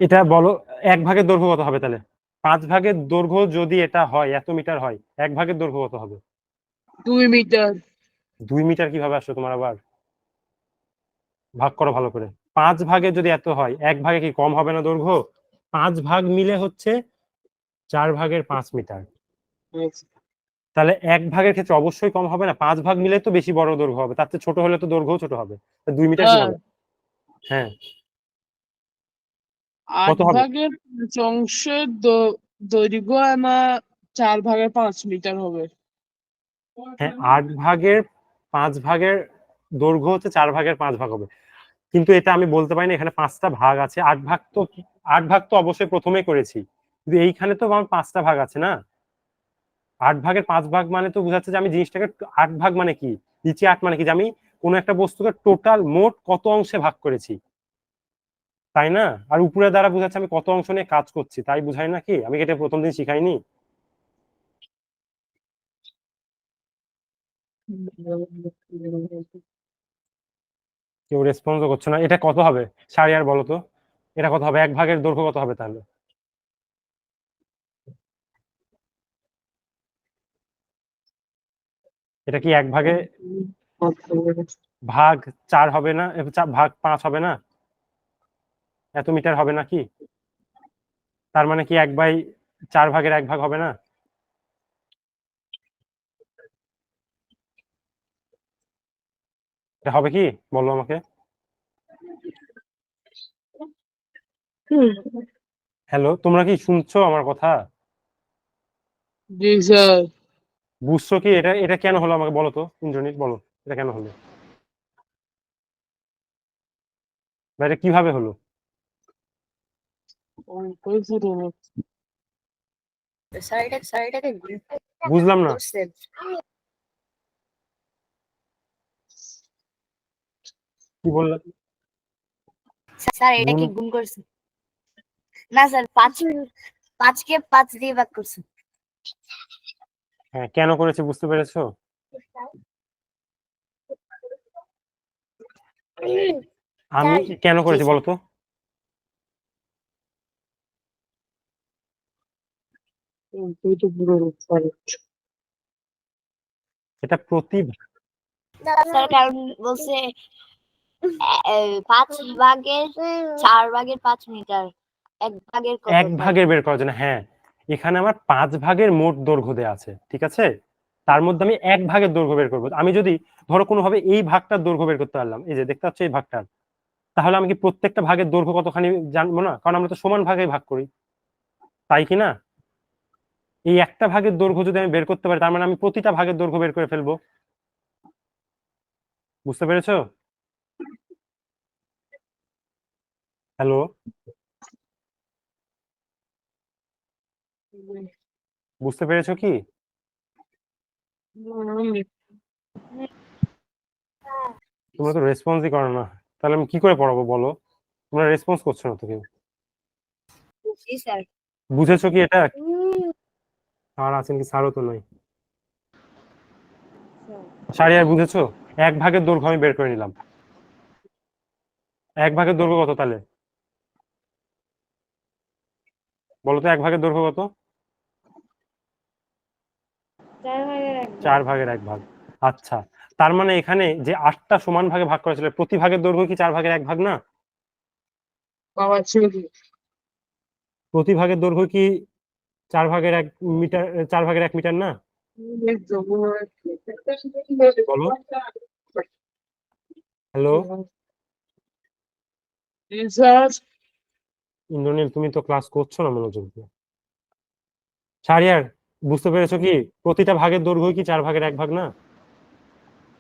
এটা বলো, 1 ভাগের দৈর্ঘ্য কত হবে তাহলে? 5 ভাগের দৈর্ঘ্য যদি এটা হয়, এত মিটার হয়, 1 ভাগের দৈর্ঘ্য কত হবে? 2 মিটার। 2 মিটার কিভাবে আসলো তোমার আবার? ভাগ করো ভালো করে। 5 ভাগে যদি এত হয়, 1 ভাগে কি কম হবে না দৈর্ঘ্য? 5 ভাগ মিলে হচ্ছে 4 ভাগের 5 মিটার। তাহলে 1 ভাগের ক্ষেত্রে অবশ্যই কম হবে না, 5 ভাগ মিলে তো বেশি বড় দৈর্ঘ্য হবে, তার চেয়ে ছোট হলে তো দৈর্ঘ্য ছোট হবে। 2 মিটার হ্যাঁ, কিভাবে? হ্যাঁ, 8 কত হবে? ভাগের 5 অংশের দৈর্ঘ্য আমার 4 ভাগের 5 মিটার হবে। হ্যাঁ, 8/5 দৈর্ঘ্য হচ্ছে 4/5 ভাগ হবে, কিন্তু এটা আমি বলতে পারি না, এখানে 5টা ভাগ আছে। 8 ভাগ তো অবশ্যই প্রথমে করেছি, কিন্তু এইখানে তো আমার 5টা ভাগ আছে না। 8/5 মানে তো বোঝাচ্ছে যে আমি জিনিসটাকে 8 ভাগ মানে কি, নিচে 8 মানে কি, যে আমি কোনো একটা বস্তুকে টোটাল মোট কত অংশে ভাগ করেছি, তাই না? আর উপরে দ্বারা বোঝাচ্ছে আমি কত অংশ নিয়ে কাজ করছি, তাই বুঝাই নাকি? আমি কি এটা প্রথম দিন শিখাইনি? কেউ রেসপন্সও করছে না। এটা কত হবে শাহরিয়ার, বলো তো? এটা কত হবে? 1 ভাগের দৈর্ঘ্য কত হবে তাহলে? এটা কি 1 ভাগে ভাগ 4 হবে না? ভাগ 5 হবে না? এত মিটার হবে নাকি? তার মানে কি 1/4 ভাগের 1 ভাগ হবে না? এটা হবে কি, বলো আমাকে। হ্যালো, তোমরা কি শুনছো আমার কথা? জি স্যার। বুঝছো কি? এটা এটা কেন হলো আমাকে বলো তো, ইন্দ্রনীল বলো, এটা কেন হলো বা এটা কিভাবে হলো? স্যার এটাকে গুণ বুঝলাম না। করছেন। কি বললাম? স্যার এটা গুণ? কি গুণ করছেন? না স্যার 5 কে 5 দিয়ে ভাগ করছেন। হ্যাঁ, কেন করেছে বুঝতে পেরেছো? আমি কেন জি করেছি স্যার। বলো তো? এটা প্রতি স্যার কারণ বলছে 5/4 1/5 কত এক তাই। ভাগের বের করার জন্য, হ্যাঁ। এখানে আমার 5 ভাগের মোট দৈর্ঘ্য দেওয়া আছে, ঠিক আছে? তার মধ্যে আমি 1 ভাগের দৈর্ঘ্য বের করবো। আমি যদি ধরো কোনোভাবে এই ভাগটার দৈর্ঘ্য বের করতে পারলাম, এই যে দেখতে পাচ্ছ এই ভাগটার, তাহলে আমি কি প্রত্যেকটা ভাগের দৈর্ঘ্য কতখানি জানবো না? কারণ আমরা তো সমান ভাগে ভাগ করি, তাই কি না? এই একটা ভাগের দৈর্ঘ্য যদি আমি বের করতে পারি, তার মানে আমি প্রতিটা ভাগের দৈর্ঘ্য বের করে ফেলবো। বুঝতে পেরেছো? হ্যালো, বুঝতে পেরেছো কি? তোমরা তো রেসপন্সই করো না, তাহলে আমি কি করে পড়াবো বলো? তোমরা রেসপন্স করছো না তো কেউ। জি স্যার। বুঝেছো কি এটা? স্যার আছেন কি? স্যারও তো নয়। শাহরিয়ার বুঝেছো? 1 ভাগের দৈর্ঘ্য আমি বের করে নিলাম। 1 ভাগের দৈর্ঘ্য কত তাহলে? বলো তো 1 ভাগের দৈর্ঘ্য কত? 4/1 ভাগ। 4/1 ভাগ। আচ্ছা, তার মানে এখানে যে 8টা সমান ভাগে ভাগ করা ছিল, প্রতি ভাগের দৈর্ঘ্য কি 4/1 ভাগ না? বাবা ছিল কি? প্রতি ভাগের দৈর্ঘ্য কি 4/1 মিটার, 4/1 মিটার না? বলো। হ্যালো, জি স্যার। ইন্দ্রনীল তুমি তো ক্লাস করছো না মনোযোগ দিয়ে। শাহরিয়ার বুঝতে পেরেছো কি? প্রতিটা ভাগের দৈর্ঘ্য কি 4/1 ভাগ না?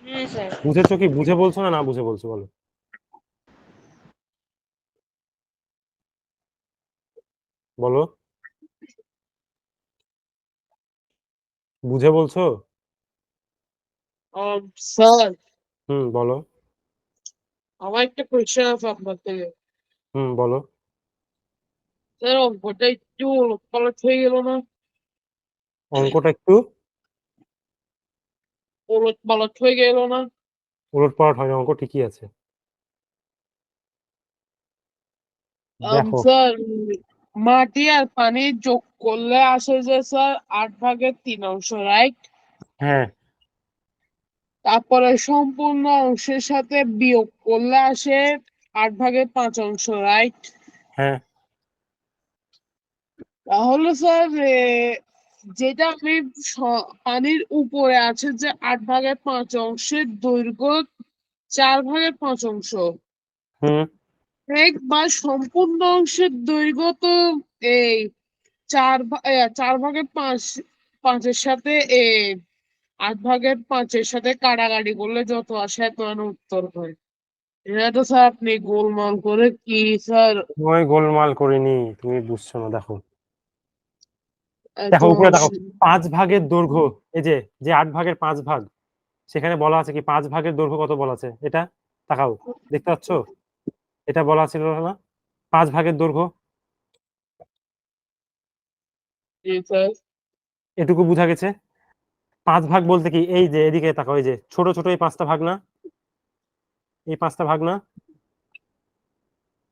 হ্যাঁ স্যার। বুঝেছো কি? বুঝে বলছো না না বুঝে বলছো বলো? বলো, বুঝে বলছো? স্যার বলো। আমার একটা কোয়েশ্চেন আছে আপনার থেকে। বলো। স্যার অঙ্কটা একটু ওলটপালট হয়ে গেল না? অঙ্কটা একটু ওলটপালট হয়ে গেল না? উলটপালট হয় না, অঙ্ক ঠিকই আছে। দেখো, স্যার মাটি আর পানি যোগ করলে আসে যে স্যার 8/3 রাইট? হ্যাঁ তারপরে সম্পূর্ণ অংশের সাথে বিয়োগ করলে আসে 8/5 রাইট? হ্যাঁ তাহলে স্যার যেটা আমি পানির উপরে আছে যে 8/5 দৈর্ঘ্য 4/5, হুম এক বা সম্পূর্ণ অংশের দৈর্ঘ্য তো এই 4/5 পাঁচের সাথে 8/5 সাথে কাটাকাটি করলে যত আসে এত উত্তর হয়। এটা তো স্যার আপনি গোলমাল করে কি স্যার তুমি গোলমাল করিনি, তুমি বুঝছো না। দেখো এত দেখো উপরে দেখো, অংশ- 5 ভাগের দৈর্ঘ্য, এই যে যে 8 ভাগের 5 ভাগ, সেখানে বলা আছে কি 5 ভাগের দৈর্ঘ্য কত বলা আছে, এটা তাকাও, দেখতে পাচ্ছ? এটা বলা ছিল না 5 ভাগের দৈর্ঘ্য? জি স্যার। এটুকু বোঝা গেছে। 5 ভাগ বলতে কি, এই যে এদিকে তাকাও, এই যে ছোট ছোট এই 5টা ভাগ না, এই 5টা ভাগ না,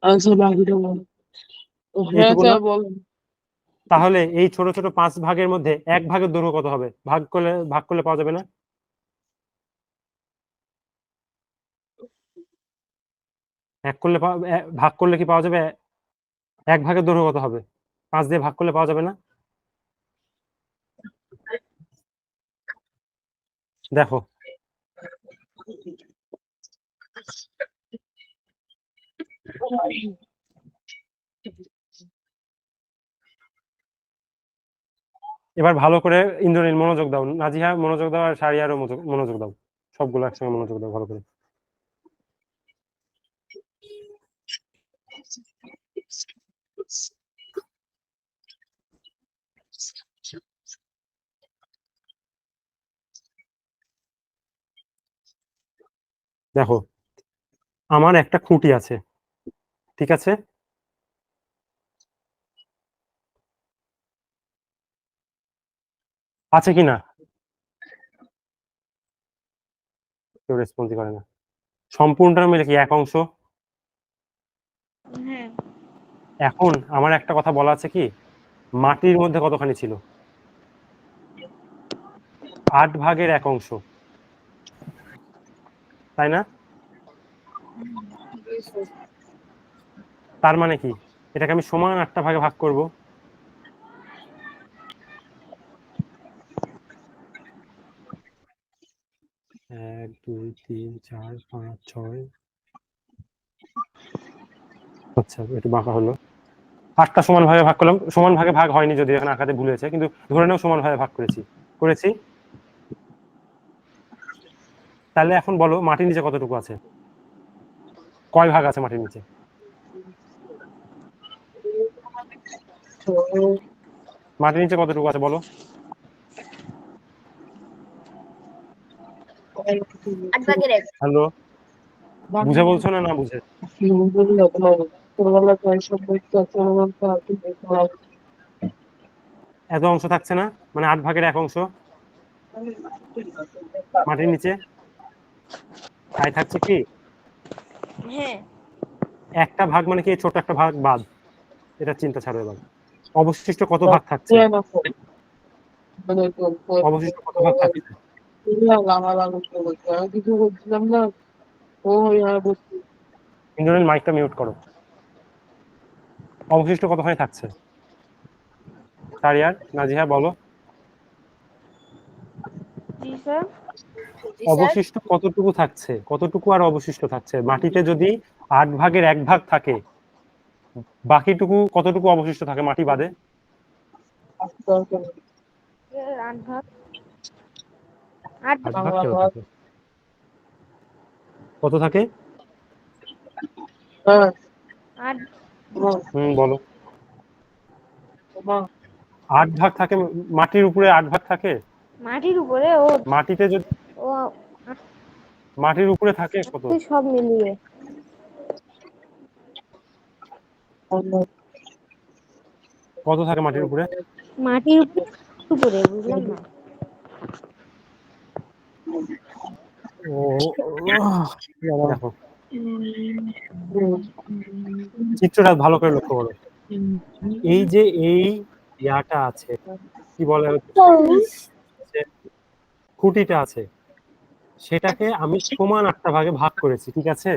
আচ্ছা বাকিটা বল। হ্যাঁ এইটুকু না? স্যার বলেন। তাহলে এই ছোট ছোট 5 ভাগের মধ্যে 1 ভাগের দৈর্ঘ্য কত হবে? ভাগ করলে পাওয়া যাবে না? ভাগ করলে কি পাওয়া যাবে? 1 ভাগের দৈর্ঘ্য কত হবে? 5 দিয়ে ভাগ করলে পাওয়া যাবে না? দেখো এবার ভালো করে ইন্দ্রনীল মনোযোগ দাও, নাজিহা মনোযোগ দাও, আর সারিয়ারও মনোযোগ দাও, সবগুলো একসঙ্গে মনোযোগ দাও ভালো করে। দেখো আমার একটা খুঁটি আছে, ঠিক আছে? আছে কি না? কেউ রেসপন্সই করে না। সম্পূর্ণটা মিলে কি এক অংশ? হ্যাঁ এখন আমার একটা কথা বলা আছে কি, মাটির মধ্যে কতখানি ছিল? 8 ভাগের 1 অংশ, তাই না? তার মানে কি, এটাকে আমি সমান 8টা ভাগে ভাগ করব। 1 2 3 4 5 6, আচ্ছা একটু বাঁকা হলো। 8টা সমান ভাগে ভাগ করলাম, সমান ভাগে ভাগ হয়নি যদি, এখন আঁকাতে ভুল হয়েছে, কিন্তু ধরে নাও সমান ভাগে ভাগ করেছি। তাহলে এখন বলো মাটির নিচে কতটুকু আছে? কয় ভাগ আছে মাটির নিচে? মাটির নিচে কতটুকু আছে বলো? 8/1। হ্যালো, বুঝে বলছো না, না বুঝে? এত অংশ থাকছে না, মানে 8 ভাগের 1 অংশ মাটির নিচে, তাই থাকছে কি হ্যাঁ একটা ভাগ, মানে কি ছোট একটা ভাগ বাদ, এটা চিন্তা ছাড়ো। এবার অবশিষ্ট কত ভাগ থাকছে? অবশিষ্ট কত ভাগ থাকছে? আমি কিছু বলছিলাম না। ও বলছি ইন্দ্রনীল মাইকটা মিউট করো। অবশিষ্ট কতখানি থাকছে? সারিয়ার, নাজিহা বলো। জি স্যার। জি স্যার। অবশিষ্ট কতটুকু থাকছে? কতটুকু আর অবশিষ্ট থাকছে? মাটিতে যদি 8 ভাগের 1 ভাগ থাকে, বাকিটুকু কতটুকু অবশিষ্ট থাকে মাটি বাদে? 8 ভাগ 8 8 ভাগ কেন থাকে? কত থাকে? 8 বলো। 8 ভাগ থাকে, মাটির উপরে 8 ভাগ থাকে। মাটির উপরে ও মাটিতে যদি ও মাটির উপরে থাকে কত? সব মিলিয়ে কত থাকে মাটির উপরে? মাটির উপরে বুঝলাম না। দেখো চিত্রটা ভালো করে লক্ষ্য করো। এই যে এই ইয়াটা আছে, কি বলে হচ্ছে, খুঁটিটা আছে, সেটাকে আমি সমান 8টা ভাগে ভাগ করেছি, ঠিক আছে?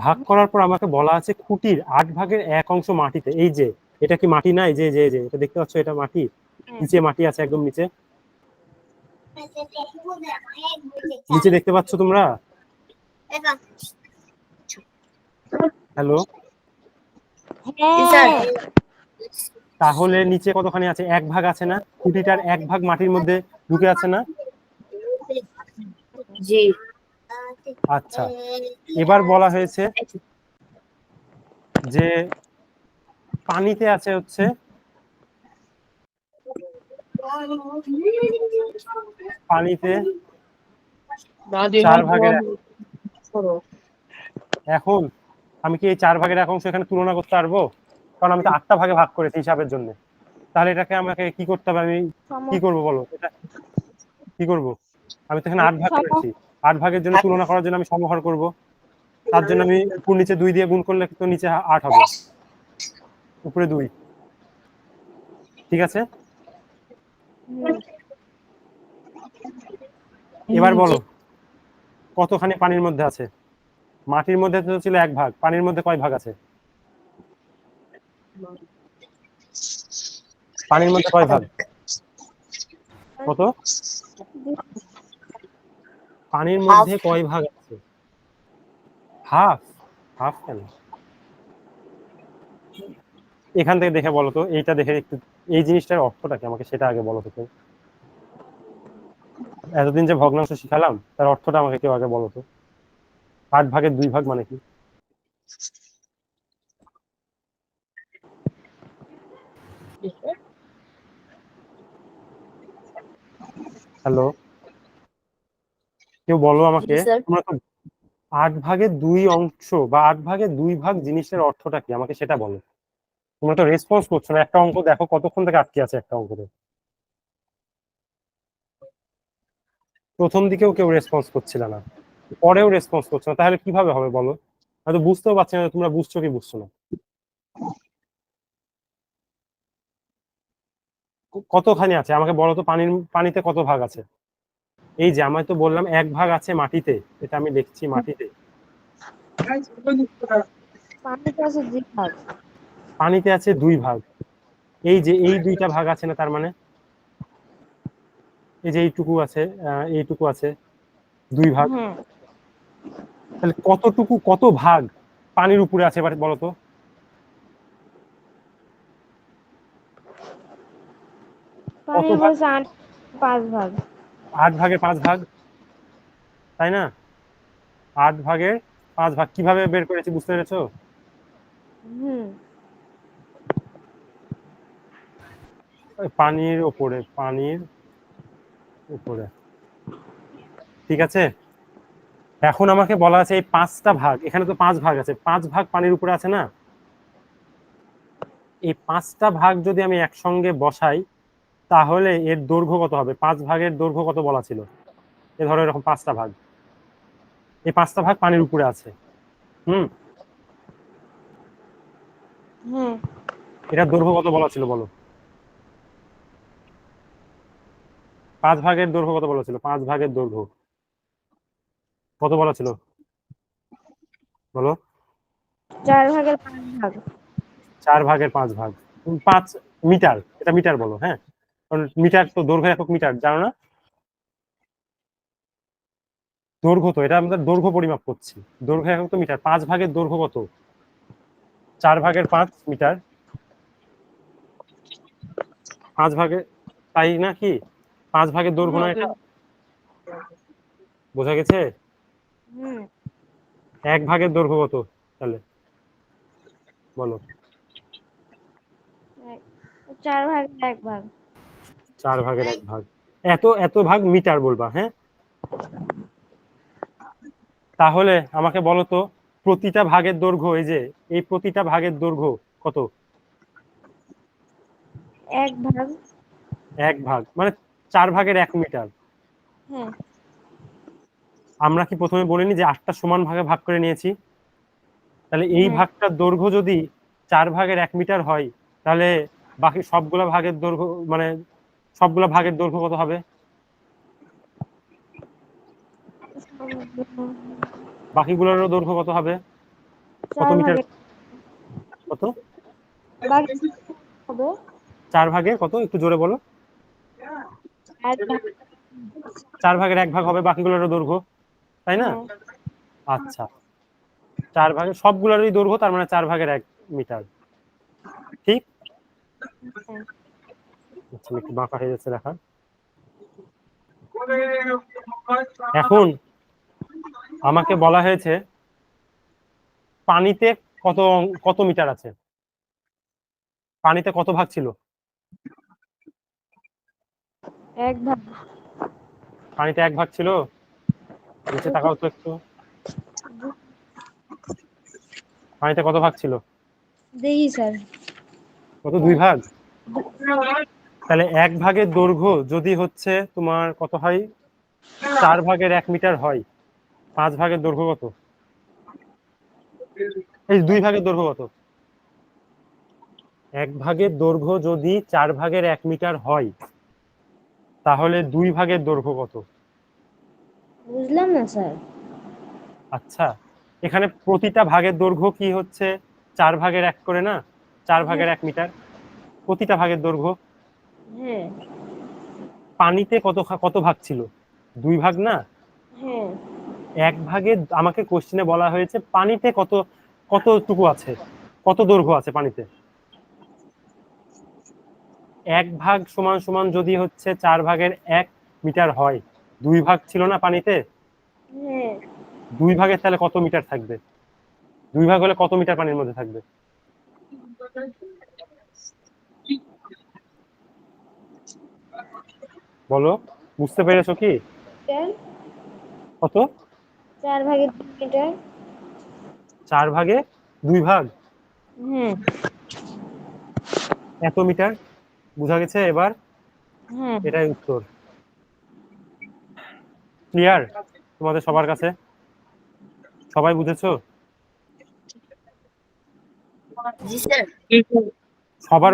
ভাগ করার পর আমাকে বলা আছে খুঁটির 8 ভাগের 1 অংশ মাটিতে। এই যে এটা কি মাটি না? এই যে যে এটা দেখতে পাচ্ছ, এটা মাটি, নিচে মাটি আছে, একদম নিচে নিচে দেখতে পাচ্ছ তোমরা? হ্যালো, জি স্যার। তাহলে নিচে কতখানি আছে? 1 ভাগ আছে না? খুঁটিটার 1 ভাগ মাটির মধ্যে ঢুকে আছে না? জি। আচ্ছা, এবার বলা হয়েছে যে পানিতে আছে হচ্ছে পানিতে না যে 4/1। এখন আমি কি এই 4/1 অংশ এখানে তুলনা করতে পারবো? কারণ আমি তো 8টা ভাগে ভাগ করেছি হিসাবের জন্য। তাহলে এটাকে আমাকে কি করতে হবে? আমি কি করব বলো? এটা কি করব? আমি তো এখানে 8 ভাগ করেছি। 8 ভাগের জন্য তুলনা করার জন্য আমি সমহর করব। তার জন্য আমি উপর নিচে 2 দিয়ে গুণ করলে তো নিচে 8 হবে, উপরে 2। ঠিক আছে, এবার বলো কতখানি পানির মধ্যে আছে? মাটির মধ্যে তো ছিল 1 ভাগ, পানির মধ্যে কয় ভাগ আছে? পানির মধ্যে কয় ভাগ? কত? পানির মধ্যে কয় ভাগ আছে? হাফ। হাফ কেন? এখান থেকে দেখে বলো তো, এইটা দেখে একটু এই জিনিসটার অর্থটা কি আমাকে সেটা আগে বলো তো কেউ। এতদিন যে ভগ্নাংশ শিখালাম তার অর্থটা আমাকে কেউ আগে বলো তো। 8 ভাগের 2 ভাগ মানে কি? হ্যালো, কেউ বলো আমাকে। স্যার। তোমরা তো 8 ভাগের 2 অংশ বা 8 ভাগের 2 ভাগ জিনিসের অর্থটা কি আমাকে সেটা বলো। তোমরা তো রেসপন্স করছো না। একটা অঙ্ক দেখো কতক্ষণ থেকে আটকে আছে একটা অঙ্কতে। প্রথম দিকেও কেউ রেসপন্স করছিল না, পরেও রেসপন্স করছো না, তাহলে কিভাবে হবে বলো? হয়তো বুঝতেও পারছি না তোমরা বুঝছো কি বুঝছো না। কতখানি আছে আমাকে বলো তো, পানিতে কত ভাগ আছে? এই যে আমি তো বললাম 1 ভাগ আছে মাটিতে, এটা আমি লিখছি মাটিতে। পানিতে আছে 2 ভাগ। পানিতে আছে 2 ভাগ। এই যে এই 2টা ভাগ আছে না, তার মানে এই যে এইটুকু আছে, এইটুকু আছে 2 ভাগ। হ্যাঁ, তাহলে কতটুকু, কত ভাগ পানির উপরে আছে এবার বলো তো? কত পানির ভাগ? বলছে 5 ভাগ। 8 ভাগের 5 ভাগ, তাই না? 8 ভাগের 5 ভাগ কিভাবে বের করেছি বুঝতে পেরেছো? হুম। পানির উপরে, পানির উপরে। ঠিক আছে, এখন আমাকে বলা আছে এই 5টা ভাগ, এখানে তো 5 ভাগ আছে, 5 ভাগ পানির উপরে আছে না? এই 5টা ভাগ যদি আমি একসঙ্গে বসাই তাহলে এর দৈর্ঘ্য কত হবে? 5 ভাগের দৈর্ঘ্য কত বলা ছিল? এ ধরো এরকম 5টা ভাগ, এই 5টা ভাগ পানির উপরে আছে। হুম, হ্যাঁ, এটার দৈর্ঘ্য কত বলা ছিল বলো? 5 ভাগের দৈর্ঘ্য কত বলা ছিল? 5 ভাগের দৈর্ঘ্য কত বলা ছিল বলো? 4 ভাগের 5 ভাগ। 4 ভাগের 5 ভাগ, 5 মিটার। এটা মিটার বলো, হ্যাঁ, কারণ মিটার তো দৈর্ঘ্য একক মিটার, জানো না? দৈর্ঘ্য তো এটা আমরা দৈর্ঘ্য পরিমাপ করছি, দৈর্ঘ্য একক তো মিটার। 5 ভাগের দৈর্ঘ্য কত? 4 ভাগের 5 মিটার। 5 ভাগে, তাই নাকি? 5 ভাগের দৈর্ঘ্য না এটা? বোঝা গেছে? হুম। 1 ভাগের দৈর্ঘ্য কত তাহলে বলো? 4 ভাগের 1 ভাগ। 4 ভাগের 1 ভাগ। এত এত ভাগ মিটার বলবা, হ্যাঁ? তাহলে আমাকে বলো তো প্রতিটা ভাগের দৈর্ঘ্য, এই যে এই প্রতিটা ভাগের দৈর্ঘ্য কত? 1 ভাগ। 1 ভাগ মানে 4 ভাগের 1 মিটার। হ্যাঁ। আমরা কি প্রথমে বলিনি যে 8টা সমান ভাগে ভাগ করে নিয়েছি? তাহলে এই হ্যাঁ। ভাগটার দৈর্ঘ্য যদি 4 ভাগের 1 মিটার হয়, তাহলে বাকি সবগুলা ভাগের দৈর্ঘ্য মানে সবগুলা ভাগের দৈর্ঘ্য কত হবে? বাকিগুলোরও দৈর্ঘ্য কত হবে? কত 4 মিটার? ভাগের কত? বাকি হবে 4 ভাগের কত একটু জোরে বলো? 1 ভাগ। 4 ভাগের 1 ভাগ হবে বাকিগুলোরও দৈর্ঘ্য, তাই না? হ্যাঁ। আচ্ছা, 4 ভাগের সবগুলোরই দৈর্ঘ্য, তার মানে 4 ভাগের 1 মিটার। ঠিক, আচ্ছা, একটু বাঁকা হয়ে যাচ্ছে লেখা। এখন আমাকে বলা হয়েছে পানিতে কত কত মিটার আছে, পানিতে কত ভাগ ছিল? এক ভাগ। পানিতে এক ভাগ ছিল। নিচে তাকাও তো একটু, পানিতে কত ভাগ ছিল? দেখি স্যার। কত, দুই ভাগ? তাহলে এক ভাগের দৈর্ঘ্য যদি হচ্ছে তোমার কত হয়, 4/1 মিটার হয়, 5 ভাগের দৈর্ঘ্য কত? এই 2 ভাগের দৈর্ঘ্য কত? এক ভাগের দৈর্ঘ্য যদি 4/1 মিটার হয়, তাহলে 2 ভাগের দৈর্ঘ্য কত? বুঝলাম না স্যার। আচ্ছা, এখানে প্রতিটা ভাগের দৈর্ঘ্য কি হচ্ছে 4/1 করে না, 4/1 মিটার প্রতিটা ভাগের দৈর্ঘ্য। হ্যাঁ পানিতে কত ভাগ ছিল? 2 ভাগ না? হ্যাঁ। এক ভাগে, আমাকে কোশ্চেনে বলা হয়েছে পানিতে কতটুকু আছে, কত দৈর্ঘ্য আছে পানিতে। 1 ভাগ সমান সমান যদি হচ্ছে 4/1 মিটার হয়, 2 ভাগ ছিল না পানিতে, হ্যাঁ 2 ভাগের তাহলে কত মিটার থাকবে? 2 ভাগ হলে কত মিটার পানির মধ্যে থাকবে? বলো, বুঝতে পেরেছো কি? মিটার। কত? 4/2 মিটার। 4/2 ভাগ। হ্যাঁ এত মিটার, বুঝা গেছে এবার? হ্যাঁ। এটাই উত্তর। ক্লিয়ার তোমাদের সবার কাছে? সবাই বুঝেছো? জি স্যার। সবার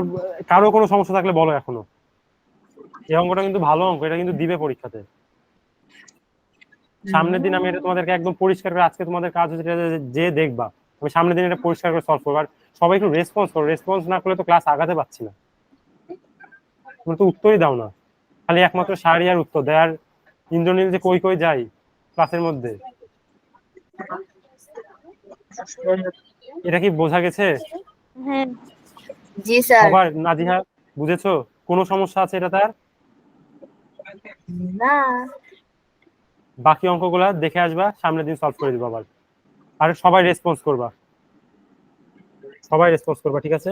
কারো কোনো সমস্যা থাকলে বলো এখনো। এই অঙ্কটা কিন্তু ভালো অঙ্ক, এটা কিন্তু দিবে পরীক্ষাতে। সামনের দিন আমি এটা তোমাদেরকে একদম পরিষ্কার করে, আজকে তোমাদের কাজ হচ্ছে এটা যে দেখবা, আমি সামনের দিন এটা পরিষ্কার করে সলভ করবো। আর সবাই একটু রেসপন্স করো, রেসপন্স না করলে তো ক্লাস আগাতে পারছি না। তুমি তো উত্তরই দাও না, খালি একমাত্র শাহরিয়ার উত্তর দেয়, আর ইন্দ্রনীল যে কই কই যাই ক্লাসের মধ্যে। এটা কি বোঝা গেছে হ্যাঁ জি স্যার। সবার? নাজিহা বুঝেছো? কোনো সমস্যা আছে এটা তার? না। বাকি অঙ্কগুলা দেখে আসবা, সামনের দিন সলভ করে দিবা আবার। আর সবাই রেসপন্স করবা, সবাই রেসপন্স করবা, ঠিক আছে?